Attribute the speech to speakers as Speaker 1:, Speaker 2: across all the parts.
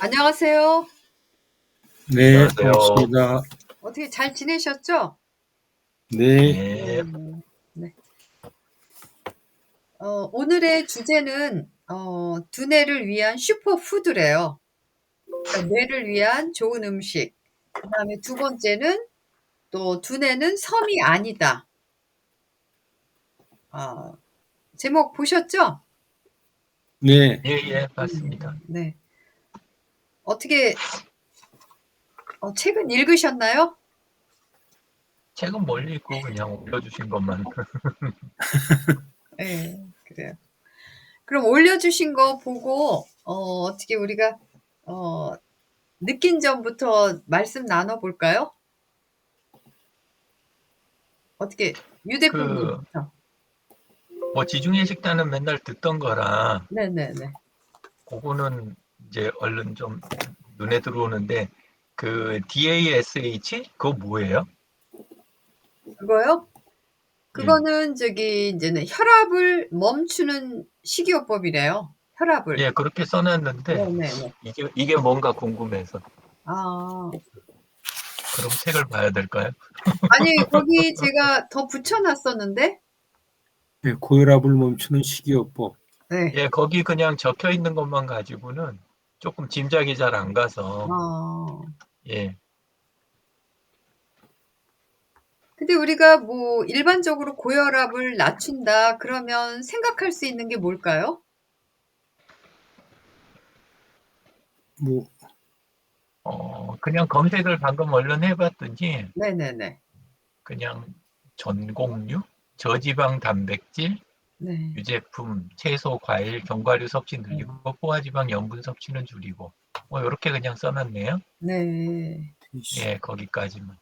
Speaker 1: 안녕하세요.
Speaker 2: 네,
Speaker 3: 안녕하세요.
Speaker 2: 반갑습니다.
Speaker 1: 어떻게 잘 지내셨죠?
Speaker 2: 네,
Speaker 3: 네.
Speaker 1: 네. 오늘의 주제는 두뇌를 위한 슈퍼푸드래요. 그러니까 뇌를 위한 좋은 음식. 그다음에 두 번째는 또 두뇌는 섬이 아니다. 아, 제목 보셨죠?
Speaker 2: 네,
Speaker 3: 예, 맞습니다.
Speaker 1: 네. 어떻게 책은 읽으셨나요?
Speaker 3: 책은 뭘 읽고 그냥 올려주신 것만.
Speaker 1: 네, 그래요. 그럼 올려주신 거 보고 어떻게 우리가 어, 느낀 점부터 말씀 나눠볼까요? 어떻게 유
Speaker 3: 그,
Speaker 1: 대표님부터.
Speaker 3: 지중해 식단은 맨날 듣던 거라,
Speaker 1: 네네네.
Speaker 3: 그거는 이제 얼른 좀 눈에 들어오는데, 그 DASH? 그거 뭐예요?
Speaker 1: 그거요?
Speaker 3: 예.
Speaker 1: 그거는 저기 이제는 혈압을 멈추는 식이요법이래요. 혈압을.
Speaker 3: 예, 그렇게 써놨는데,
Speaker 1: 네네네.
Speaker 3: 이게 뭔가 궁금해서.
Speaker 1: 아.
Speaker 3: 그럼 책을 봐야 될까요?
Speaker 1: 아니, 거기 제가 더 붙여놨었는데?
Speaker 2: 네, 고혈압을 멈추는 식이요법.
Speaker 1: 네.
Speaker 3: 예, 거기 그냥 적혀 있는 것만 가지고는 조금 짐작이 잘 안 가서,
Speaker 1: 어.
Speaker 3: 예.
Speaker 1: 근데 우리가 뭐 일반적으로 고혈압을 낮춘다 그러면 생각할 수 있는 게 뭘까요?
Speaker 2: 뭐,
Speaker 3: 그냥 검색을 방금 얼른 해봤더니,
Speaker 1: 네네네.
Speaker 3: 그냥 전곡류, 저지방 단백질,
Speaker 1: 네.
Speaker 3: 유제품, 채소, 과일, 견과류 섭취
Speaker 1: 네.
Speaker 3: 늘리고 포화지방 염분 섭취는 줄이고 이렇게 그냥 써놨네요.
Speaker 1: 네.
Speaker 3: 예, 거기까지만.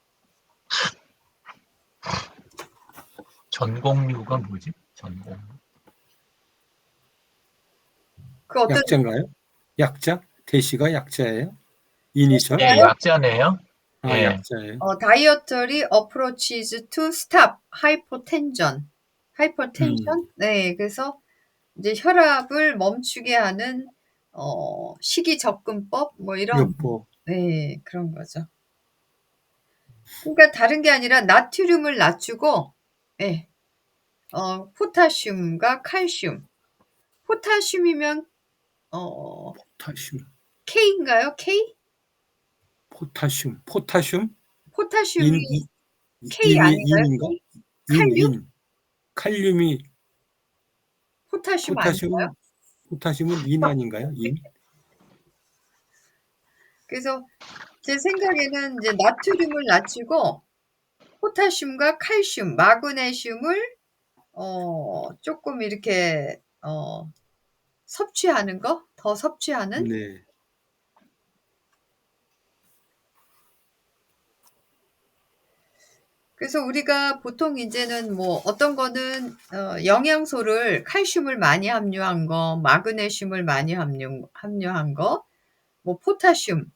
Speaker 3: 전곡류가 뭐지? 전곡류.
Speaker 1: 그 어떤
Speaker 2: 약자인가요? 약자? 대시가 약자예요? 이니셜?
Speaker 3: 예,
Speaker 1: 뜻인가요?
Speaker 3: 약자네요.
Speaker 2: 아,
Speaker 3: 예,
Speaker 2: 약자예요.
Speaker 1: Dietary approaches to stop hypotension.
Speaker 2: 음,
Speaker 1: 하이퍼텐션? 네, 그래서 이제 혈압을 멈추게 하는 식이 접근법 뭐 이런
Speaker 2: 요법.
Speaker 1: 네, 그런 거죠. 그러니까 다른 게 아니라 나트륨을 낮추고 예. 포타슘과 칼슘. 포타슘이면
Speaker 2: 포타슘,
Speaker 1: K인가요? K?
Speaker 2: 포타슘?
Speaker 1: 포타슘이 K 아닌가요?
Speaker 2: 인인가?
Speaker 1: K? 칼륨?
Speaker 2: 인. 칼륨이,
Speaker 1: 포타슘 아닌가요?
Speaker 2: 포타슘은, 포타슘은 인 아닌가요? 인?
Speaker 1: 그래서 제 생각에는 이제 나트륨을 낮추고 포타슘과 칼슘, 마그네슘을 조금 이렇게 섭취하는 거? 더 섭취하는?
Speaker 2: 네.
Speaker 1: 그래서 우리가 보통 이제는 뭐 어떤 거는 영양소를 칼슘을 많이 함유한 거, 마그네슘을 많이 함유한 거, 뭐 포타슘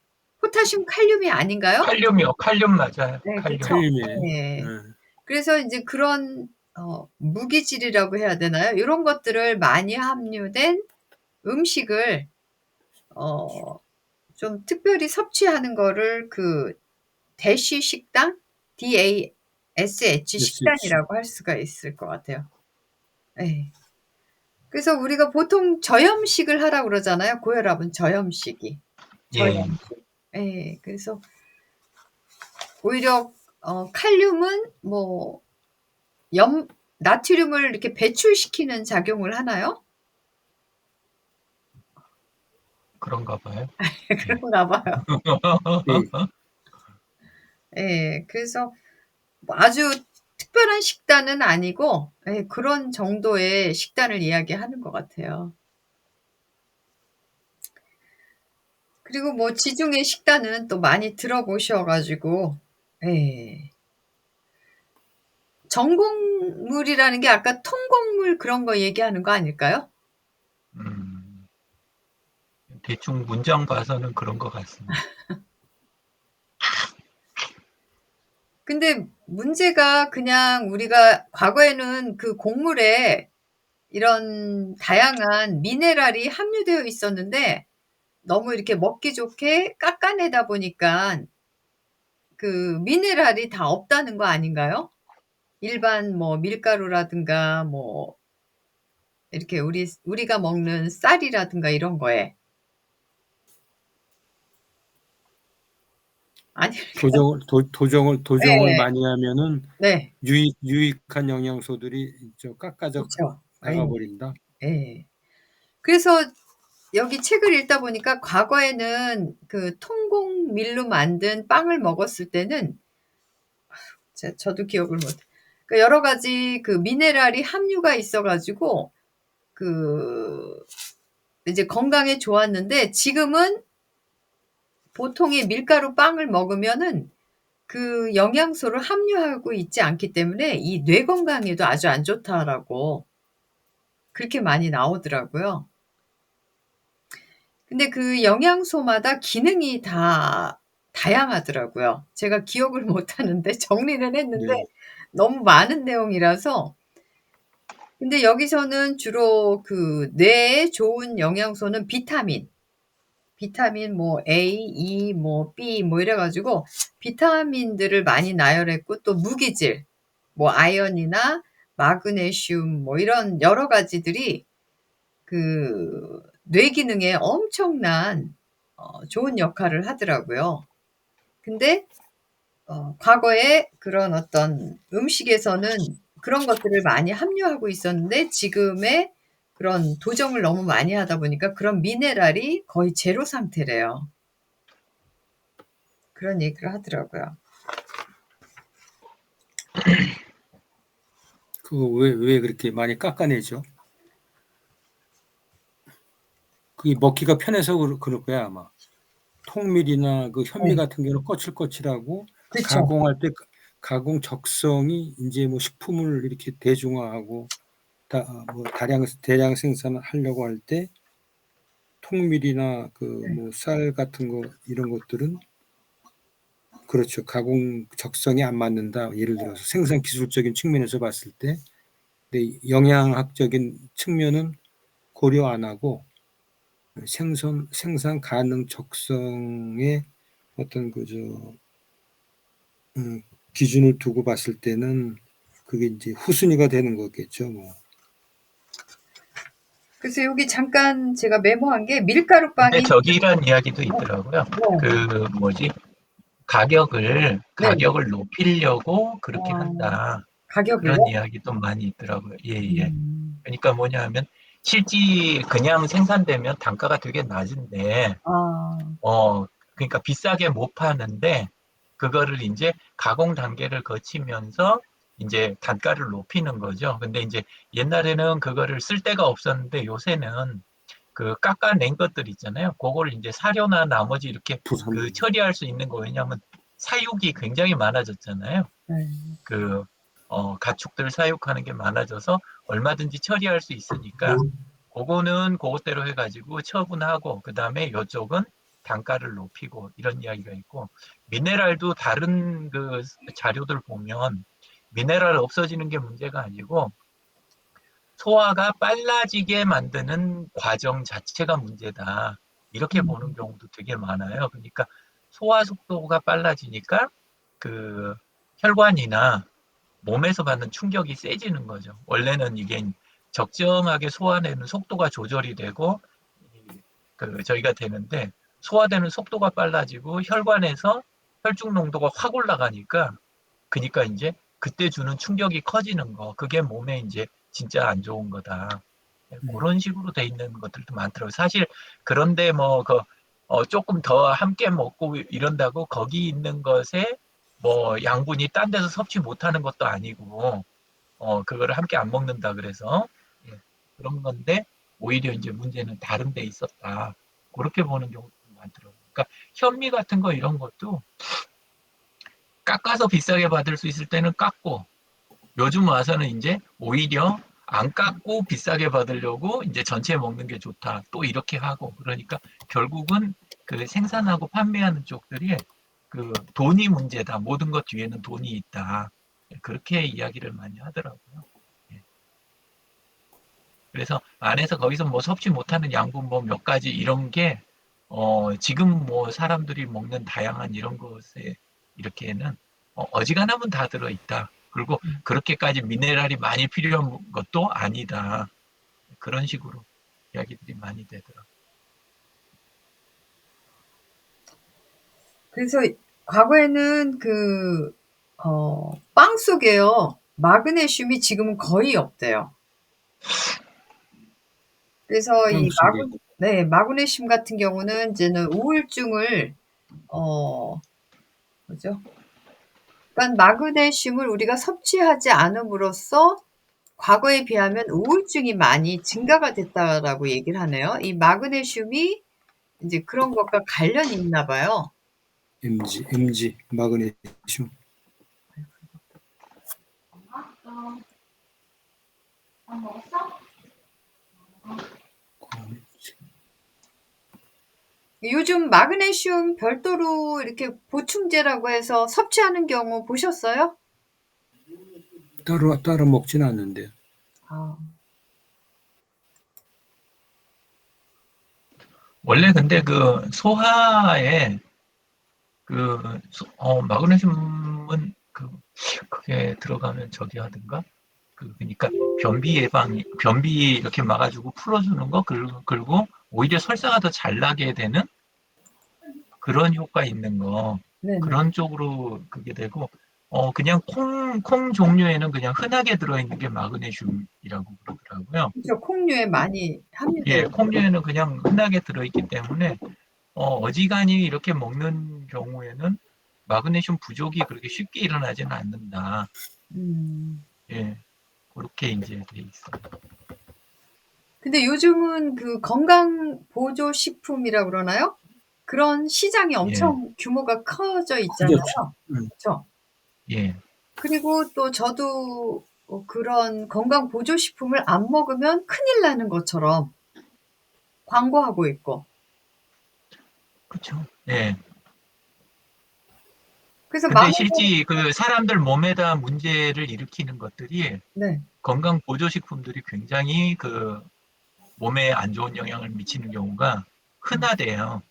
Speaker 1: 칼륨이 아닌가요?
Speaker 3: 칼륨이요. 칼륨 맞아요.
Speaker 1: 네,
Speaker 3: 칼륨.
Speaker 1: 그쵸.
Speaker 2: 칼륨이에요.
Speaker 1: 네.
Speaker 2: 네.
Speaker 1: 그래서 인제 그런 무기질이라고 해야 되나요? 요런 것들을 많이 함유된 음식을 어 좀 특별히 섭취하는 거를 그 대시 식단? DASH
Speaker 2: SH.
Speaker 1: 식단이라고 할 수가 있을 것 같아요. 예. 그래서 우리가 보통 저염식을 하라고 그러잖아요, 고혈압은 저염식이.
Speaker 3: 예,
Speaker 1: 저염식. 예. 그래서 오히려 칼륨은 뭐 염 나트륨을 이렇게 배출시키는 작용을 하나요?
Speaker 3: 그런가 봐요. 예.
Speaker 1: 그런가 봐요.
Speaker 2: 네.
Speaker 1: 예. 그래서 뭐 아주 특별한 식단은 아니고 예 그런 정도의 식단을 이야기하는 것 같아요. 그리고 뭐 지중해 식단은 또 많이 들어보셔 가지고 예. 전곡물이라는 게 아까 통곡물 그런 거 얘기하는 거 아닐까요?
Speaker 3: 음, 대충 문장 봐서는 그런 것 같습니다.
Speaker 1: 근데 문제가 그냥 우리가 과거에는 그 곡물에 이런 다양한 미네랄이 함유되어 있었는데 너무 이렇게 먹기 좋게 깎아내다 보니까 그 미네랄이 다 없다는 거 아닌가요? 일반 뭐 밀가루라든가 뭐 이렇게 우리가 먹는 쌀이라든가 이런 거에. 아닐까요?
Speaker 2: 도정을
Speaker 1: 예.
Speaker 2: 많이 하면은
Speaker 1: 네.
Speaker 2: 유익한 영양소들이 깎아져
Speaker 1: 그쵸. 예.
Speaker 2: 나가버린다.
Speaker 1: 예. 그래서 여기 책을 읽다 보니까 과거에는 그 통곡밀로 만든 빵을 먹었을 때는 저도 기억을 못 그러니까 여러 가지 그 미네랄이 함유가 있어 가지고 그 이제 건강에 좋았는데 지금은 보통의 밀가루 빵을 먹으면은 그 영양소를 함유하고 있지 않기 때문에 이 뇌 건강에도 아주 안 좋다라고 그렇게 많이 나오더라고요. 근데 그 영양소마다 기능이 다 다양하더라고요. 제가 기억을 못 하는데 정리는 했는데
Speaker 2: 네.
Speaker 1: 너무 많은 내용이라서. 근데 여기서는 주로 그 뇌에 좋은 영양소는 비타민 뭐 A, E, 뭐 B 뭐 이래 가지고 비타민들을 많이 나열했고 또 무기질 뭐 아연이나 마그네슘 뭐 이런 여러 가지들이 그 뇌 기능에 엄청난 좋은 역할을 하더라고요. 근데 과거에 그런 어떤 음식에서는 그런 것들을 많이 함유하고 있었는데 지금의 그런 도정을 너무 많이 하다 보니까 그런 미네랄이 거의 제로 상태래요. 그런 얘기를 하더라고요.
Speaker 2: 그거 왜 그렇게 많이 깎아내죠? 그게 먹기가 편해서 그럴 거야 아마. 통밀이나 그 현미
Speaker 1: 네.
Speaker 2: 같은 경우는 거칠거칠하고
Speaker 1: 그쵸.
Speaker 2: 가공할 때 가공 적성이 이제 뭐 식품을 이렇게 대중화하고 뭐 대량 생산을 하려고 할 때 통밀이나 그
Speaker 1: 네.
Speaker 2: 뭐 쌀 같은 거 이런 것들은 그렇죠. 가공 적성이 안 맞는다. 예를 들어서 생산 기술적인 측면에서 봤을 때, 근데 영양학적인 측면은 고려 안 하고 생산 가능 적성의 어떤 기준을 두고 봤을 때는 그게 이제 후순위가 되는 거겠죠. 뭐.
Speaker 1: 그래서 여기 잠깐 제가 메모한 게
Speaker 3: 근데
Speaker 1: 밀가루빵이
Speaker 3: 저기 이런 이야기도
Speaker 1: 네.
Speaker 3: 있더라고요.
Speaker 1: 네.
Speaker 3: 그 뭐지?
Speaker 1: 네.
Speaker 3: 가격을 높이려고 그렇게
Speaker 1: 어
Speaker 3: 한다. 그런
Speaker 1: 가격을요?
Speaker 3: 이야기도 많이 있더라고요. 예예.
Speaker 1: 음.
Speaker 3: 그러니까 뭐냐면 실제 그냥 생산되면 단가가 되게 낮은데
Speaker 1: 아.
Speaker 3: 그러니까 비싸게 못 파는데 그거를 이제 가공 단계를 거치면서 이제 단가를 높이는 거죠. 근데 이제 옛날에는 그거를 쓸 데가 없었는데 요새는 그 깎아낸 것들 있잖아요. 그거를 이제 사료나 나머지 이렇게
Speaker 2: 부산
Speaker 3: 그 처리할 수 있는 거 왜냐하면 사육이 굉장히 많아졌잖아요.
Speaker 1: 네.
Speaker 3: 그 가축들 사육하는 게 많아져서 얼마든지 처리할 수 있으니까 그거는 그것대로 해가지고 처분하고 그 다음에 이쪽은 단가를 높이고 이런 이야기가 있고 미네랄도 다른 그 자료들 보면 미네랄 없어지는 게 문제가 아니고 소화가 빨라지게 만드는 과정 자체가 문제다. 이렇게 보는 경우도 되게 많아요. 그러니까 소화 속도가 빨라지니까 그 혈관이나 몸에서 받는 충격이 세지는 거죠. 원래는 이게 적정하게 소화되는 속도가 조절이 되고 저희가 되는데 소화되는 속도가 빨라지고 혈관에서 혈중 농도가 확 올라가니까 그러니까 이제 그때 주는 충격이 커지는 거 그게 몸에 이제 진짜 안 좋은 거다. 그런 식으로 돼 있는 것들도 많더라고요. 사실 그런데 조금 더 함께 먹고 이런다고 거기 있는 것에 뭐 양분이 딴 데서 섭취 못하는 것도 아니고 그거를 함께 안 먹는다 그래서 예, 그런 건데 오히려 이제 문제는 다른 데 있었다. 그렇게 보는 경우도 많더라고요. 그러니까 현미 같은 거 이런 것도 깎아서 비싸게 받을 수 있을 때는 깎고 요즘 와서는 이제 오히려 안 깎고 비싸게 받으려고 이제 전체 먹는 게 좋다. 또 이렇게 하고 그러니까 결국은 그 생산하고 판매하는 쪽들이 그 돈이 문제다. 모든 것 뒤에는 돈이 있다. 그렇게 이야기를 많이 하더라고요. 예. 그래서 안에서 거기서 뭐 섭취 못하는 양분 뭐 몇 가지 이런 게 지금 뭐 사람들이 먹는 다양한 이런 것에 이렇게는 어지간하면 다 들어있다. 그리고 그렇게까지 미네랄이 많이 필요한 것도 아니다. 그런 식으로 이야기들이 많이 되더라고요.
Speaker 1: 그래서 과거에는 빵 속에요. 마그네슘이 지금은 거의 없대요. 그래서
Speaker 2: 빵 속에
Speaker 1: 네, 마그네슘 같은 경우는 이제는 우울증을, 뭐죠? 그러니까 마그네슘을 우리가 섭취하지 않음으로써 과거에 비하면 우울증이 많이 증가가 됐다라고 얘기를 하네요. 이 마그네슘이 이제 그런 것과 관련이 있나 봐요.
Speaker 2: MG 마그네슘.
Speaker 1: 요즘 마그네슘 별도로 이렇게 보충제라고 해서 섭취하는 경우 보셨어요?
Speaker 2: 따로 먹진 않는데.
Speaker 1: 아,
Speaker 3: 원래 근데 그 소화에 마그네슘은 그게 들어가면 저기 하든가 그러니까 변비 이렇게 막아주고 풀어주는 거 그리고 오히려 설사가 더 잘 나게 되는 그런 효과 있는 거
Speaker 1: 네네.
Speaker 3: 그런 쪽으로 그게 되고 그냥 콩 종류에는 그냥 흔하게 들어있는 게 마그네슘이라고 그러더라고요.
Speaker 1: 그죠. 콩류에 많이 함유되어
Speaker 3: 예,
Speaker 1: 있죠.
Speaker 3: 콩류에는 그냥 흔하게 들어있기 때문에 어지간히 이렇게 먹는 경우에는 마그네슘 부족이 그렇게 쉽게 일어나지는 않는다.
Speaker 1: 음.
Speaker 3: 예, 그렇게 이제 돼 있어요.
Speaker 1: 근데 요즘은 그 건강 보조 식품이라고 그러나요? 그런 시장이
Speaker 3: 예,
Speaker 1: 엄청 규모가 커져
Speaker 2: 그렇죠.
Speaker 1: 있잖아요. 그렇죠?
Speaker 3: 예.
Speaker 1: 그리고 또 저도 그런 건강 보조 식품을 안 먹으면 큰일 나는 것처럼 광고하고 있고.
Speaker 3: 그렇죠. 예.
Speaker 1: 그래서
Speaker 3: 근데
Speaker 1: 마음먹어.
Speaker 3: 실제 그 사람들 몸에다 문제를 일으키는 것들이
Speaker 1: 네.
Speaker 3: 건강 보조식품들이 굉장히 그 몸에 안 좋은 영향을 미치는 경우가 흔하대요.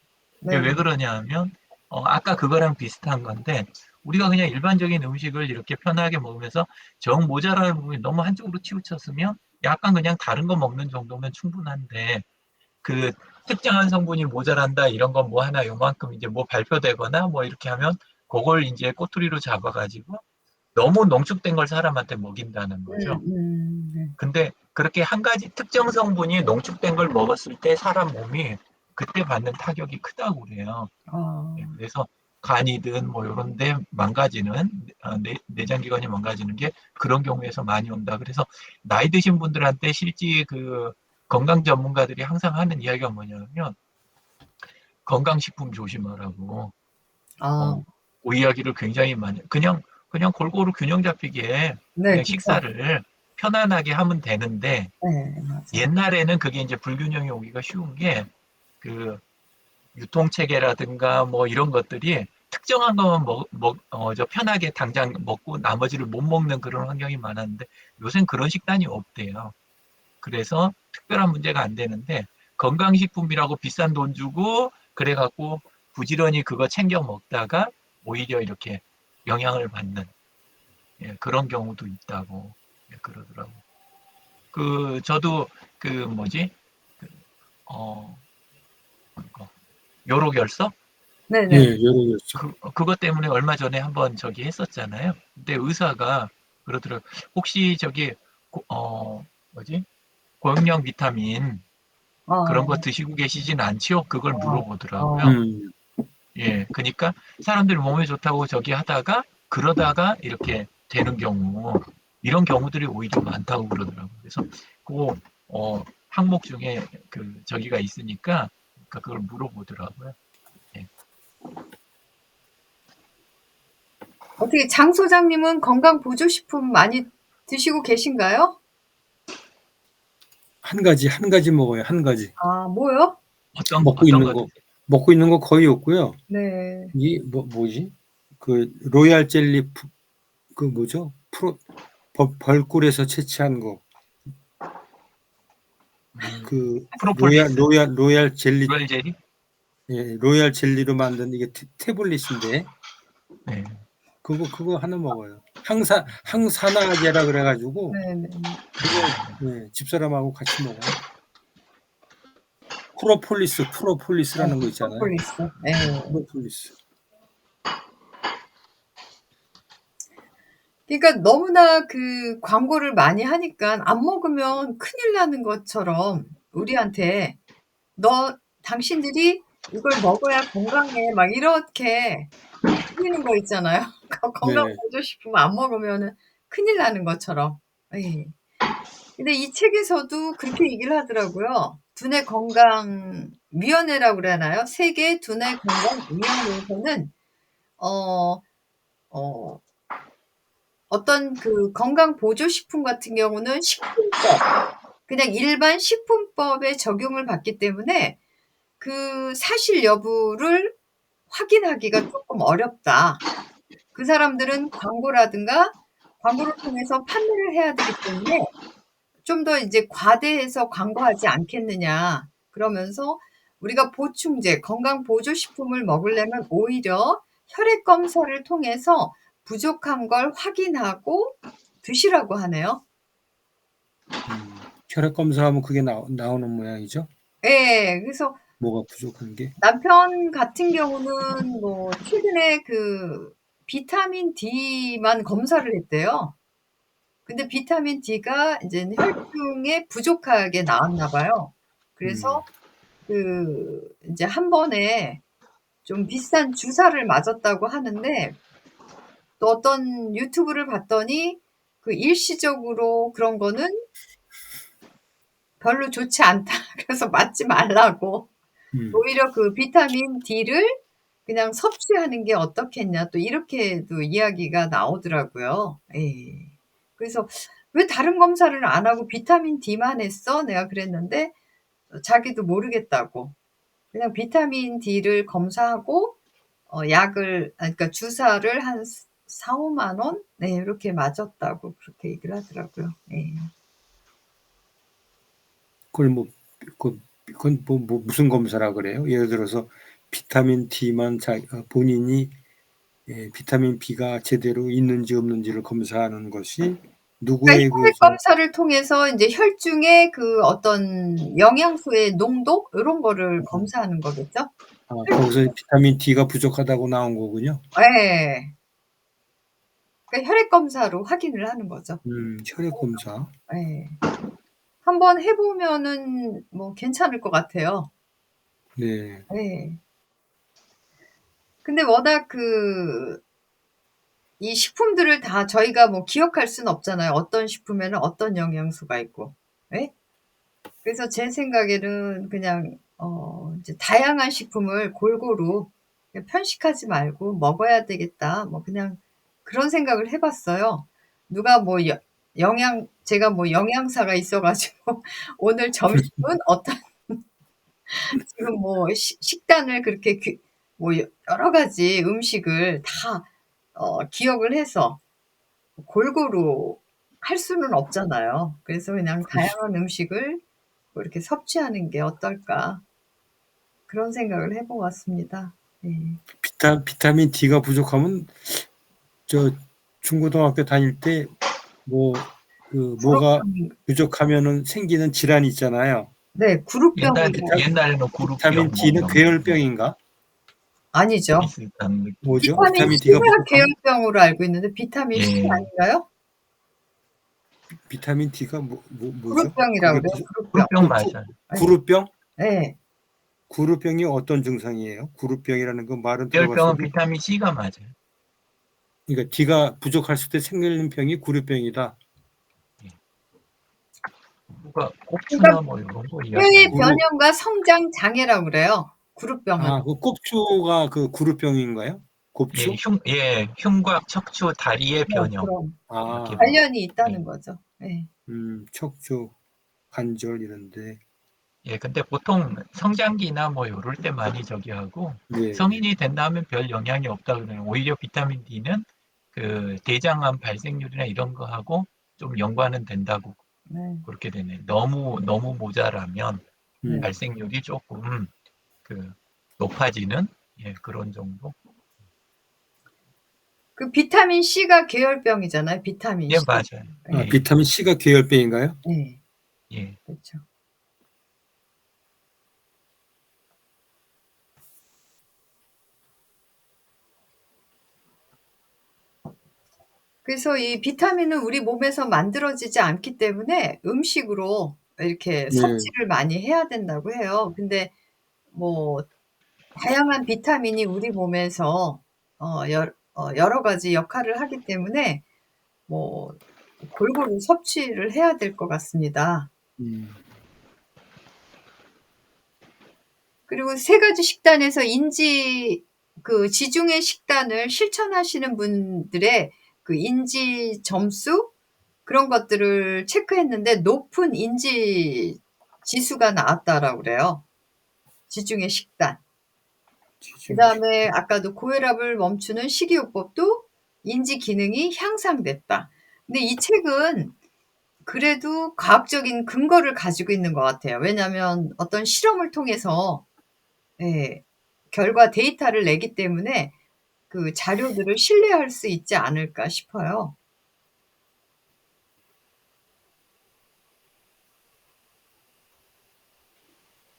Speaker 3: 이게
Speaker 1: 네.
Speaker 3: 왜 그러냐 하면 아까 그거랑 비슷한 건데 우리가 그냥 일반적인 음식을 이렇게 편하게 먹으면서 정 모자라는 부분이 너무 한쪽으로 치우쳤으면 약간 그냥 다른 거 먹는 정도면 충분한데 그 특정한 성분이 모자란다 이런 건 뭐 하나 요만큼 이제 뭐 발표되거나 뭐 이렇게 하면 그걸 이제 꼬투리로 잡아가지고 너무 농축된 걸 사람한테 먹인다는 거죠.
Speaker 1: 네.
Speaker 3: 근데 그렇게 한 가지 특정 성분이 농축된 걸 먹었을 때 사람 몸이 그때 받는 타격이 크다고 그래요.
Speaker 1: 아.
Speaker 3: 그래서 간이든 뭐 이런 데 망가지는 내장기관이 망가지는 게 그런 경우에서 많이 온다. 그래서 나이 드신 분들한테 실제 그 건강 전문가들이 항상 하는 이야기가 뭐냐면 건강식품 조심하라고
Speaker 1: 아.
Speaker 3: 그 이야기를 굉장히 많이 그냥 골고루 균형 잡히게
Speaker 1: 네,
Speaker 3: 그냥
Speaker 1: 그쵸.
Speaker 3: 식사를 편안하게 하면 되는데
Speaker 1: 네, 맞아요.
Speaker 3: 옛날에는 그게 이제 불균형이 오기가 쉬운 게 그 유통체계라든가 뭐 이런 것들이 특정한 것만 편하게 당장 먹고 나머지를 못 먹는 그런 환경이 많았는데 요새는 그런 식단이 없대요. 그래서 특별한 문제가 안 되는데 건강식품이라고 비싼 돈 주고 그래갖고 부지런히 그거 챙겨 먹다가 오히려 이렇게 영향을 받는 그런 경우도 있다고 그러더라고. 저도 그 뭐지 그, 어 그거 요로결석
Speaker 2: 예,
Speaker 1: 네네.
Speaker 2: 여러 개죠.
Speaker 3: 그것 때문에 얼마 전에 한번 저기 했었잖아요. 근데 의사가 그러더라고. 혹시 저기 뭐지 고용량 비타민 그런 거
Speaker 1: 어,
Speaker 3: 드시고 계시진 않지요? 그걸
Speaker 1: 어,
Speaker 3: 물어보더라고요.
Speaker 1: 어.
Speaker 2: 음,
Speaker 3: 예, 그러니까 사람들이 몸에 좋다고 저기 하다가 그러다가 이렇게 되는 경우 이런 경우들이 오히려 많다고 그러더라고요. 그래서 그 항목 중에 그 저기가 있으니까 그러니까 그걸 물어보더라고요. 예.
Speaker 1: 어떻게 장 소장님은 건강 보조식품 많이 드시고 계신가요?
Speaker 2: 한 가지 먹어요. 한 가지.
Speaker 1: 아, 뭐요?
Speaker 2: 먹고
Speaker 3: 어떤
Speaker 2: 있는
Speaker 3: 거
Speaker 2: 거
Speaker 3: 드세요?
Speaker 2: 먹고 있는 거 거의 없고요.
Speaker 1: 네.
Speaker 2: 이 뭐지? 그 로얄 젤리 그 뭐죠? 벌꿀에서 채취한 거. 그
Speaker 3: 프로폴리스?
Speaker 2: 로얄 젤리
Speaker 3: 로얄 젤리?
Speaker 2: 예, 로얄 젤리로 만든 이게 태블릿인데
Speaker 3: 네.
Speaker 2: 그거 하나 먹어요. 항산화제라 그래가지고
Speaker 1: 네네.
Speaker 2: 그거 예, 집사람하고 같이 먹어요. 프로폴리스라는 거 있잖아요.
Speaker 1: 프로폴리스. 네.
Speaker 2: 프로폴리스.
Speaker 1: 그러니까 너무나 그 광고를 많이 하니까 안 먹으면 큰일 나는 것처럼 우리한테 당신들이 이걸 먹어야 건강해." 막 이렇게 뿌리는 거 있잖아요. 건강
Speaker 2: 네.
Speaker 1: 보조식품 안 먹으면은 큰일 나는 것처럼. 예. 근데 이 책에서도 그렇게 얘기를 하더라고요. 두뇌 건강 위원회라고 그러나요? 세계 두뇌 건강 위원회에서는 어 어 어떤 그 건강 보조식품 같은 경우는 식품법, 그냥 일반 식품법에 적용을 받기 때문에 그 사실 여부를 확인하기가 쪼끔 어렵다. 그 사람들은 광고를 통해서 판매를 해야 되기 때문에 좀 더 이제 과대해서 광고하지 않겠느냐. 그러면서 우리가 보충제, 건강 보조식품을 먹으려면 오히려 혈액 검사를 통해서 부족한 걸 확인하고 드시라고 하네요.
Speaker 2: 혈액 검사하면 그게 나오는 모양이죠?
Speaker 1: 예. 그래서
Speaker 2: 뭐가 부족한 게?
Speaker 1: 남편 같은 경우는 뭐 최근에 그 비타민 D만 검사를 했대요. 근데 비타민 D가 인제는 혈중에 부족하게 나왔나 봐요. 그래서 인제 한 번에 좀 비싼 주사를 맞았다고 하는데 또 어떤 유튜브를 봤더니 그 일시적으로 그런 거는 별로 좋지 않다. 그래서 맞지 말라고.
Speaker 2: 음.
Speaker 1: 오히려 그 비타민 D를 그냥 섭취하는 게 어떻겠냐 또 이렇게도 이야기가 나오더라고요. 예. 그래서 "왜 다른 검사를 안 하고 비타민 D만 했어?" 내가 그랬는데 자기도 모르겠다고. 그냥 비타민 D를 검사하고 그러니까 주사를 한 4-5만 원? 네 요렇게 맞았다고 그렇게 얘기를 하더라고요. 예.
Speaker 2: 그걸 그건 무슨 검사라 그래요? 예를 들어서 비타민 D만 본인이 비타민 B가 제대로 있는지 없는지를 검사하는 것이
Speaker 1: 그러니까
Speaker 2: 누구의
Speaker 1: 혈액 검사를 통해서 인제 혈중의 그 어떤 영양소의 농도 요런 거를 검사하는 거겠죠?
Speaker 2: 거기서 비타민 D가 부족하다고 나온 거군요.
Speaker 1: 예. 그러니까 혈액 검사로 확인을 하는 거죠.
Speaker 2: 혈액 검사.
Speaker 1: 예. 한번 해 보면은 뭐 괜찮을 것 같아요.
Speaker 2: 네.
Speaker 1: 예. 근데 워낙 이 식품들을 다 저희가 뭐 기억할 수는 없잖아요. 어떤 식품에는 어떤 영양소가 있고. 예? 그래서 제 생각에는 그냥 이제 다양한 식품을 골고루 그냥 편식하지 말고 먹어야 되겠다. 뭐 그냥 그런 생각을 해 봤어요. 누가 뭐 제가 뭐 영양사가 있어 가지고 오늘 점심은 어떤 지금 뭐 식단을 그렇게 뭐 여러 가지 음식을 다 기억을 해서 골고루 할 수는 없잖아요. 그래서 그냥 다양한 음식을 뭐 이렇게 섭취하는 게 어떨까 그런 생각을 해 보았습니다. 네.
Speaker 2: 비타민 D가 부족하면 저 중고등학교 다닐 때 뭐가
Speaker 1: 구루병
Speaker 2: 부족하면은 생기는 질환이 있잖아요.
Speaker 1: 네. 구루병이라고
Speaker 3: 옛날에는
Speaker 2: 비타민
Speaker 3: 구루병 뭐
Speaker 2: D는
Speaker 3: 이런 거
Speaker 2: 괴혈병인가?
Speaker 1: 아니죠.
Speaker 3: 비슷한 느낌.
Speaker 2: 뭐죠?
Speaker 1: 비타민
Speaker 2: 비타민 D가
Speaker 1: C가
Speaker 2: 부족하면
Speaker 1: 계열병으로 알고 있는데 비타민 C
Speaker 3: 예.
Speaker 1: 아닌가요?
Speaker 2: 비타민 D가 뭐죠?
Speaker 1: 구루병이라고
Speaker 2: 그게
Speaker 1: 그래요. 구루병.
Speaker 3: 구루병 맞아요.
Speaker 2: 구루병?
Speaker 1: 네.
Speaker 2: 구루병이 어떤 증상이에요? 구루병이라는 건 말은
Speaker 3: 혈병은
Speaker 2: 들어봤어도
Speaker 3: 비타민 C가 맞아요.
Speaker 2: 그러니까 D가 부족했을 때 생기는 병이 구루병이다.
Speaker 3: 누가
Speaker 1: 그러니까
Speaker 3: 꼽추나 뭐 이런 거
Speaker 1: 뼈의
Speaker 3: 이야기하는
Speaker 2: 구루
Speaker 1: 변형과 성장 장애라고 그래요. 구루병은.
Speaker 2: 그 꼽추가 그 구루병인가요? 곱추?
Speaker 3: 흉곽, 척추, 다리의
Speaker 1: 네.
Speaker 3: 변형
Speaker 1: 그럼
Speaker 3: 이렇게
Speaker 2: 아,
Speaker 1: 관련이
Speaker 3: 예.
Speaker 1: 있다는 거죠. 예.
Speaker 2: 척추, 관절 이런데.
Speaker 3: 예, 근데 보통 성장기나 뭐 요럴 때 많이 저기 하고
Speaker 2: 네,
Speaker 3: 성인이 된다면 별 영향이 없다 그래요. 오히려 비타민 D는 그 대장암 발생률이나 이런 거 하고 좀 연관은 된다고
Speaker 1: 네.
Speaker 3: 그렇게 되네. 너무 모자라면
Speaker 1: 네.
Speaker 2: 음,
Speaker 3: 발생률이 조금 그 높 높아지는 그런 정도.
Speaker 1: 그 비타민 C가 계열병이잖아요. 비타민
Speaker 3: 예,
Speaker 1: C.
Speaker 3: 맞아요.
Speaker 2: 아, 비타민 C가 계열병인가요?
Speaker 1: 네,
Speaker 3: 예.
Speaker 1: 그렇죠. 그래서 이 비타민은 우리 몸에서 만들어지지 않기 때문에 음식으로 이렇게
Speaker 2: 네.
Speaker 1: 섭취를 많이 해야 된다고 해요. 근데 뭐 다양한 비타민이 우리 몸에서 여러 가지 역할을 하기 때문에 뭐 골고루 섭취를 해야 될 것 같습니다. 그리고 3가지 식단에서 지중해 식단을 실천하시는 분들의 그 인지 점수 그런 것들을 체크했는데 높은 인지 지수가 나왔다라고 그래요. 지중해 식단. 그다음에 아까도 고혈압을 멈추는 식이요법도 인지 기능이 향상됐다. 근데 이 책은 그래도 과학적인 근거를 가지고 있는 것 같아요. 왜냐하면 어떤 실험을 통해서 결과 데이터를 내기 때문에 그 자료들을 신뢰할 수 있지 않을까 싶어요.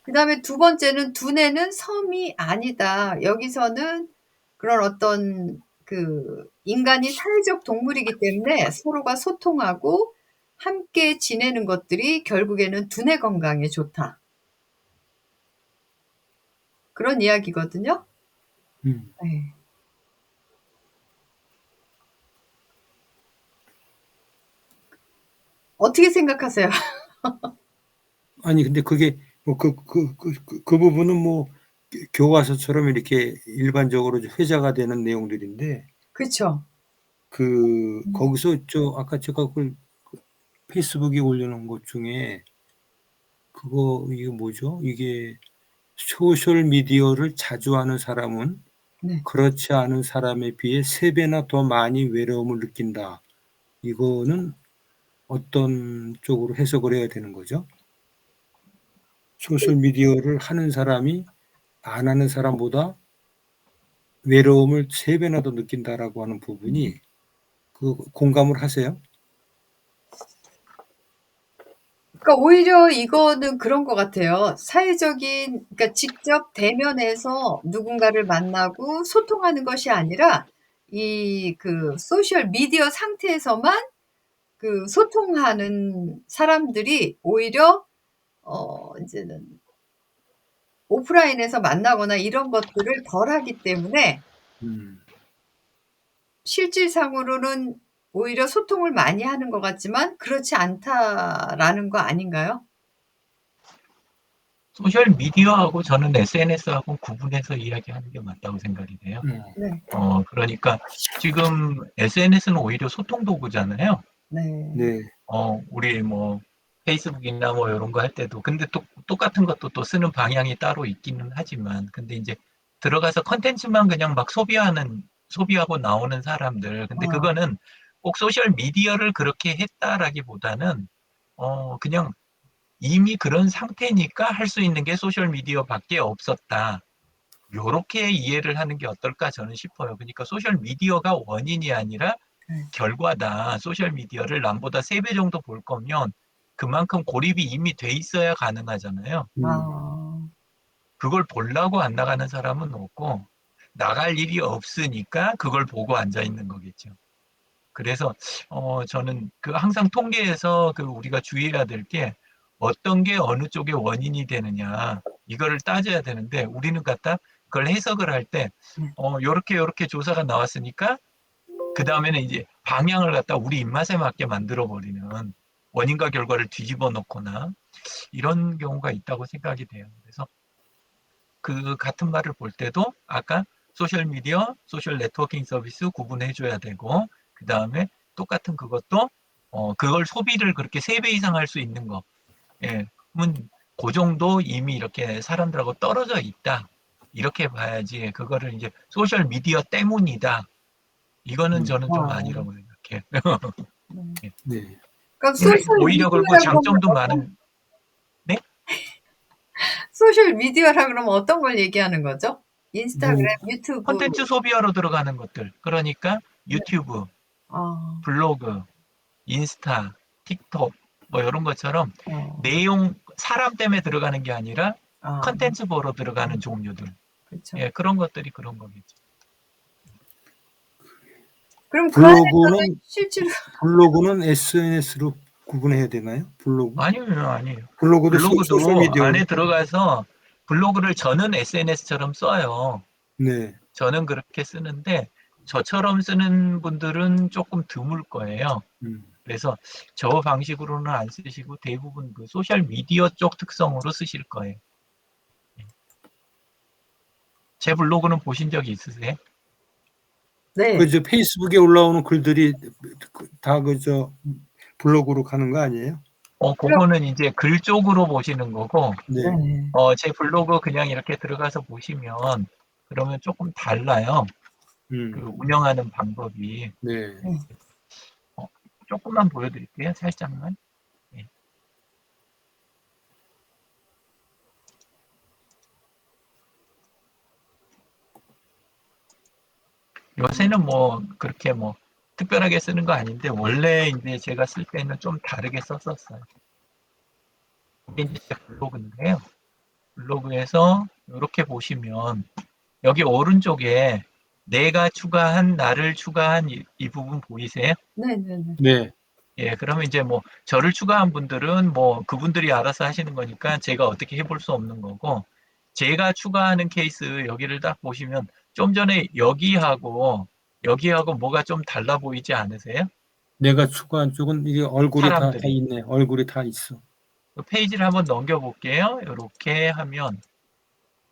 Speaker 1: 그다음에 2번째는 두뇌는 섬이 아니다. 여기서는 그런 어떤 인간이 사회적 동물이기 때문에 서로가 소통하고 함께 지내는 것들이 결국에는 두뇌 건강에 좋다. 그런 이야기거든요. 네. 어떻게 생각하세요?
Speaker 2: 아니 근데 그게 뭐 그 부분은 뭐 교과서처럼 이렇게 일반적으로 회자가 되는 내용들인데
Speaker 1: 그쵸.
Speaker 2: 거기서 아까 제가 그걸 페이스북에 올려놓은 것 중에 이게 뭐죠? 이게 소셜 미디어를 자주 하는 사람은
Speaker 1: 네.
Speaker 2: 그렇지 않은 사람에 비해 3배나 더 많이 외로움을 느낀다. 이거는 어떤 쪽으로 해석을 해야 되는 거죠? 소셜 미디어를 하는 사람이 안 하는 사람보다 외로움을 3배나 더 느낀다라고 하는 부분이 공감을 하세요?
Speaker 1: 그러니까 오히려 이거는 그런 것 같아요. 그러니까 직접 대면해서 누군가를 만나고 소통하는 것이 아니라 소셜 미디어 상태에서만 소통하는 사람들이 오히려 인제는 오프라인에서 만나거나 이런 것들을 덜 하기 때문에 실질상으로는 오히려 소통을 많이 하는 것 같지만 그렇지 않다라는 거 아닌가요?
Speaker 3: 소셜 미디어하고 저는 SNS하고 구분해서 이야기하는 게 맞다고 생각이 돼요.
Speaker 1: 네.
Speaker 3: 그러니까 지금 SNS는 오히려 소통 도구잖아요.
Speaker 1: 네.
Speaker 3: 우리 뭐 페이스북이나 뭐 이런 거 할 때도 근데 또 똑같은 것도 또 쓰는 방향이 따로 있기는 하지만 근데 이제 들어가서 컨텐츠만 그냥 막 소비하고 나오는 사람들 근데 그거는 꼭 소셜 미디어를 그렇게 했다라기보다는 그냥 이미 그런 상태니까 할 수 있는 게 소셜 미디어밖에 없었다. 요렇게 이해를 하는 게 어떨까 저는 싶어요. 그러니까 소셜 미디어가 원인이 아니라 결과다. 소셜 미디어를 남보다 3배 정도 볼 거면 그만큼 고립이 이미 돼 있어야 가능하잖아요. 그걸 보려고 안 나가는 사람은 없고 나갈 일이 없으니까 그걸 보고 앉아 있는 거겠죠. 그래서 저는 항상 통계에서 우리가 주의해야 될 게 어떤 게 어느 쪽의 원인이 되느냐 이거를 따져야 되는데 우리는 갖다 그걸 해석을 할 때 요렇게 조사가 나왔으니까 그 다음에는 이제 방향을 갖다 우리 입맛에 맞게 만들어 버리는 원인과 결과를 뒤집어 놓거나 이런 경우가 있다고 생각이 돼요. 그래서 같은 말을 볼 때도 아까 소셜 미디어, 소셜 네트워킹 서비스 구분해 줘야 되고 그 다음에 똑같은 그것도 그걸 소비를 그렇게 3배 이상 할 수 있는 거 그러면 그 정도 이미 이렇게 사람들하고 떨어져 있다. 이렇게 봐야지 그거를 이제 소셜 미디어 때문이다. 이거는 저는 좀 아니라고 생각해요.
Speaker 2: 네.
Speaker 1: 그럼 소셜
Speaker 3: 오히려 그리고
Speaker 1: 미디어라 그러면
Speaker 3: 장점도 많은 네?
Speaker 1: 소셜 미디어라 그러면 어떤 걸 얘기하는 거죠? 인스타그램, 유튜브.
Speaker 3: 콘텐츠 소비하러 들어가는 것들. 그러니까 유튜브,
Speaker 1: 아,
Speaker 3: 블로그, 인스타, 틱톡 뭐 이런 것처럼
Speaker 1: 어,
Speaker 3: 내용 사람 때문에 들어가는 게 아니라
Speaker 1: 아,
Speaker 3: 콘텐츠 보러 들어가는 종류들.
Speaker 1: 그렇죠.
Speaker 3: 예, 그런 것들이 그런 거겠죠.
Speaker 1: 그럼 그 안에서는
Speaker 2: 블로그는
Speaker 1: 실제로
Speaker 2: 블로그는 SNS로 구분해야 되나요? 블로그?
Speaker 3: 아니에요.
Speaker 2: 블로그도 소셜
Speaker 3: 블로그도
Speaker 2: 미디어.
Speaker 3: 안에 들어가서 블로그를 저는 SNS처럼 써요.
Speaker 2: 네.
Speaker 3: 저는 그렇게 쓰는데 저처럼 쓰는 분들은 조금 드물 거예요.
Speaker 2: 음.
Speaker 3: 그래서 저 방식으로는 안 쓰시고 대부분 그 소셜 미디어 쪽 특성으로 쓰실 거예요. 제 블로그는 보신 적이 있으세요?
Speaker 1: 네.
Speaker 2: 그저 페이스북에 올라오는 글들이 다 그저 블로그로 가는 거 아니에요?
Speaker 3: 그거는 이제 글 쪽으로 보시는 거고,
Speaker 2: 네.
Speaker 1: 네.
Speaker 3: 제 블로그 그냥 이렇게 들어가서 보시면 그러면 조금 달라요. 그 운영하는 방법이.
Speaker 2: 네.
Speaker 1: 네.
Speaker 3: 조금만 보여드릴게요. 살짝만. 예. 요새는 뭐 그렇게 뭐 특별하게 쓰는 거 아닌데 원래 이제 제가 쓸 때는 좀 다르게 썼었어요. 이게 이제 제 블로그인데요. 블로그에서 이렇게 보시면 여기 오른쪽에 내가 추가한 나를 추가한 이 부분 보이세요?
Speaker 1: 네네네.
Speaker 2: 네.
Speaker 3: 예, 그러면 이제 뭐 저를 추가한 분들은 뭐 그분들이 알아서 하시는 거니까 제가 어떻게 해볼 수 없는 거고, 제가 추가하는 케이스 여기를 딱 보시면 좀 전에 여기하고 뭐가 좀 달라 보이지 않으세요?
Speaker 2: 내가 추가한 쪽은 이게 얼굴이 다
Speaker 3: 사람들이.
Speaker 2: 있네. 얼굴이 다 있어.
Speaker 3: 그 페이지를 한번 넘겨볼게요. 이렇게 하면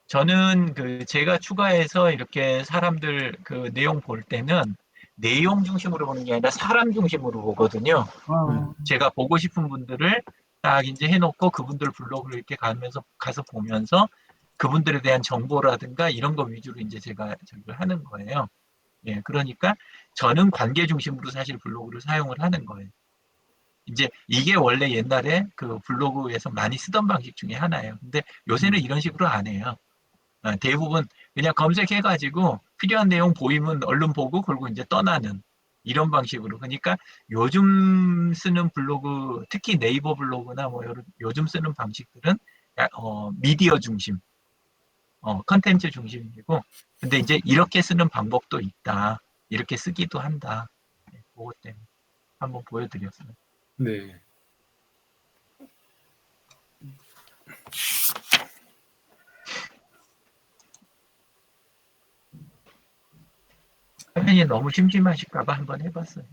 Speaker 3: 저는 그 제가 추가해서 이렇게 사람들 그 내용 볼 때는 내용 중심으로 보는 게 아니라 사람 중심으로 보거든요.
Speaker 1: 어,
Speaker 3: 제가 보고 싶은 분들을 딱 이제 해놓고 그분들 블로그를 이렇게 가서 보면서 그분들에 대한 정보라든가 이런 거 위주로 이제 제가 저기를 하는 거예요. 예, 그러니까 저는 관계 중심으로 사실 블로그를 사용을 하는 거예요. 이제 이게 원래 옛날에 그 블로그에서 많이 쓰던 방식 중에 하나예요. 근데 요새는 이런 식으로 안 해요. 대부분 그냥 검색해가지고 필요한 내용 보이면 얼른 보고 그리고 이제 떠나는 이런 방식으로. 그러니까 요즘 쓰는 블로그, 특히 네이버 블로그나 뭐 요즘 쓰는 방식들은 미디어 중심, 컨텐츠 중심이고, 근데 이제 이렇게 쓰는 방법도 있다. 이렇게 쓰기도 한다. 네, 그것 때문에 한번 보여드렸어요.
Speaker 2: 네.
Speaker 3: 화면이 너무 심심하실까봐 한번 해봤어요.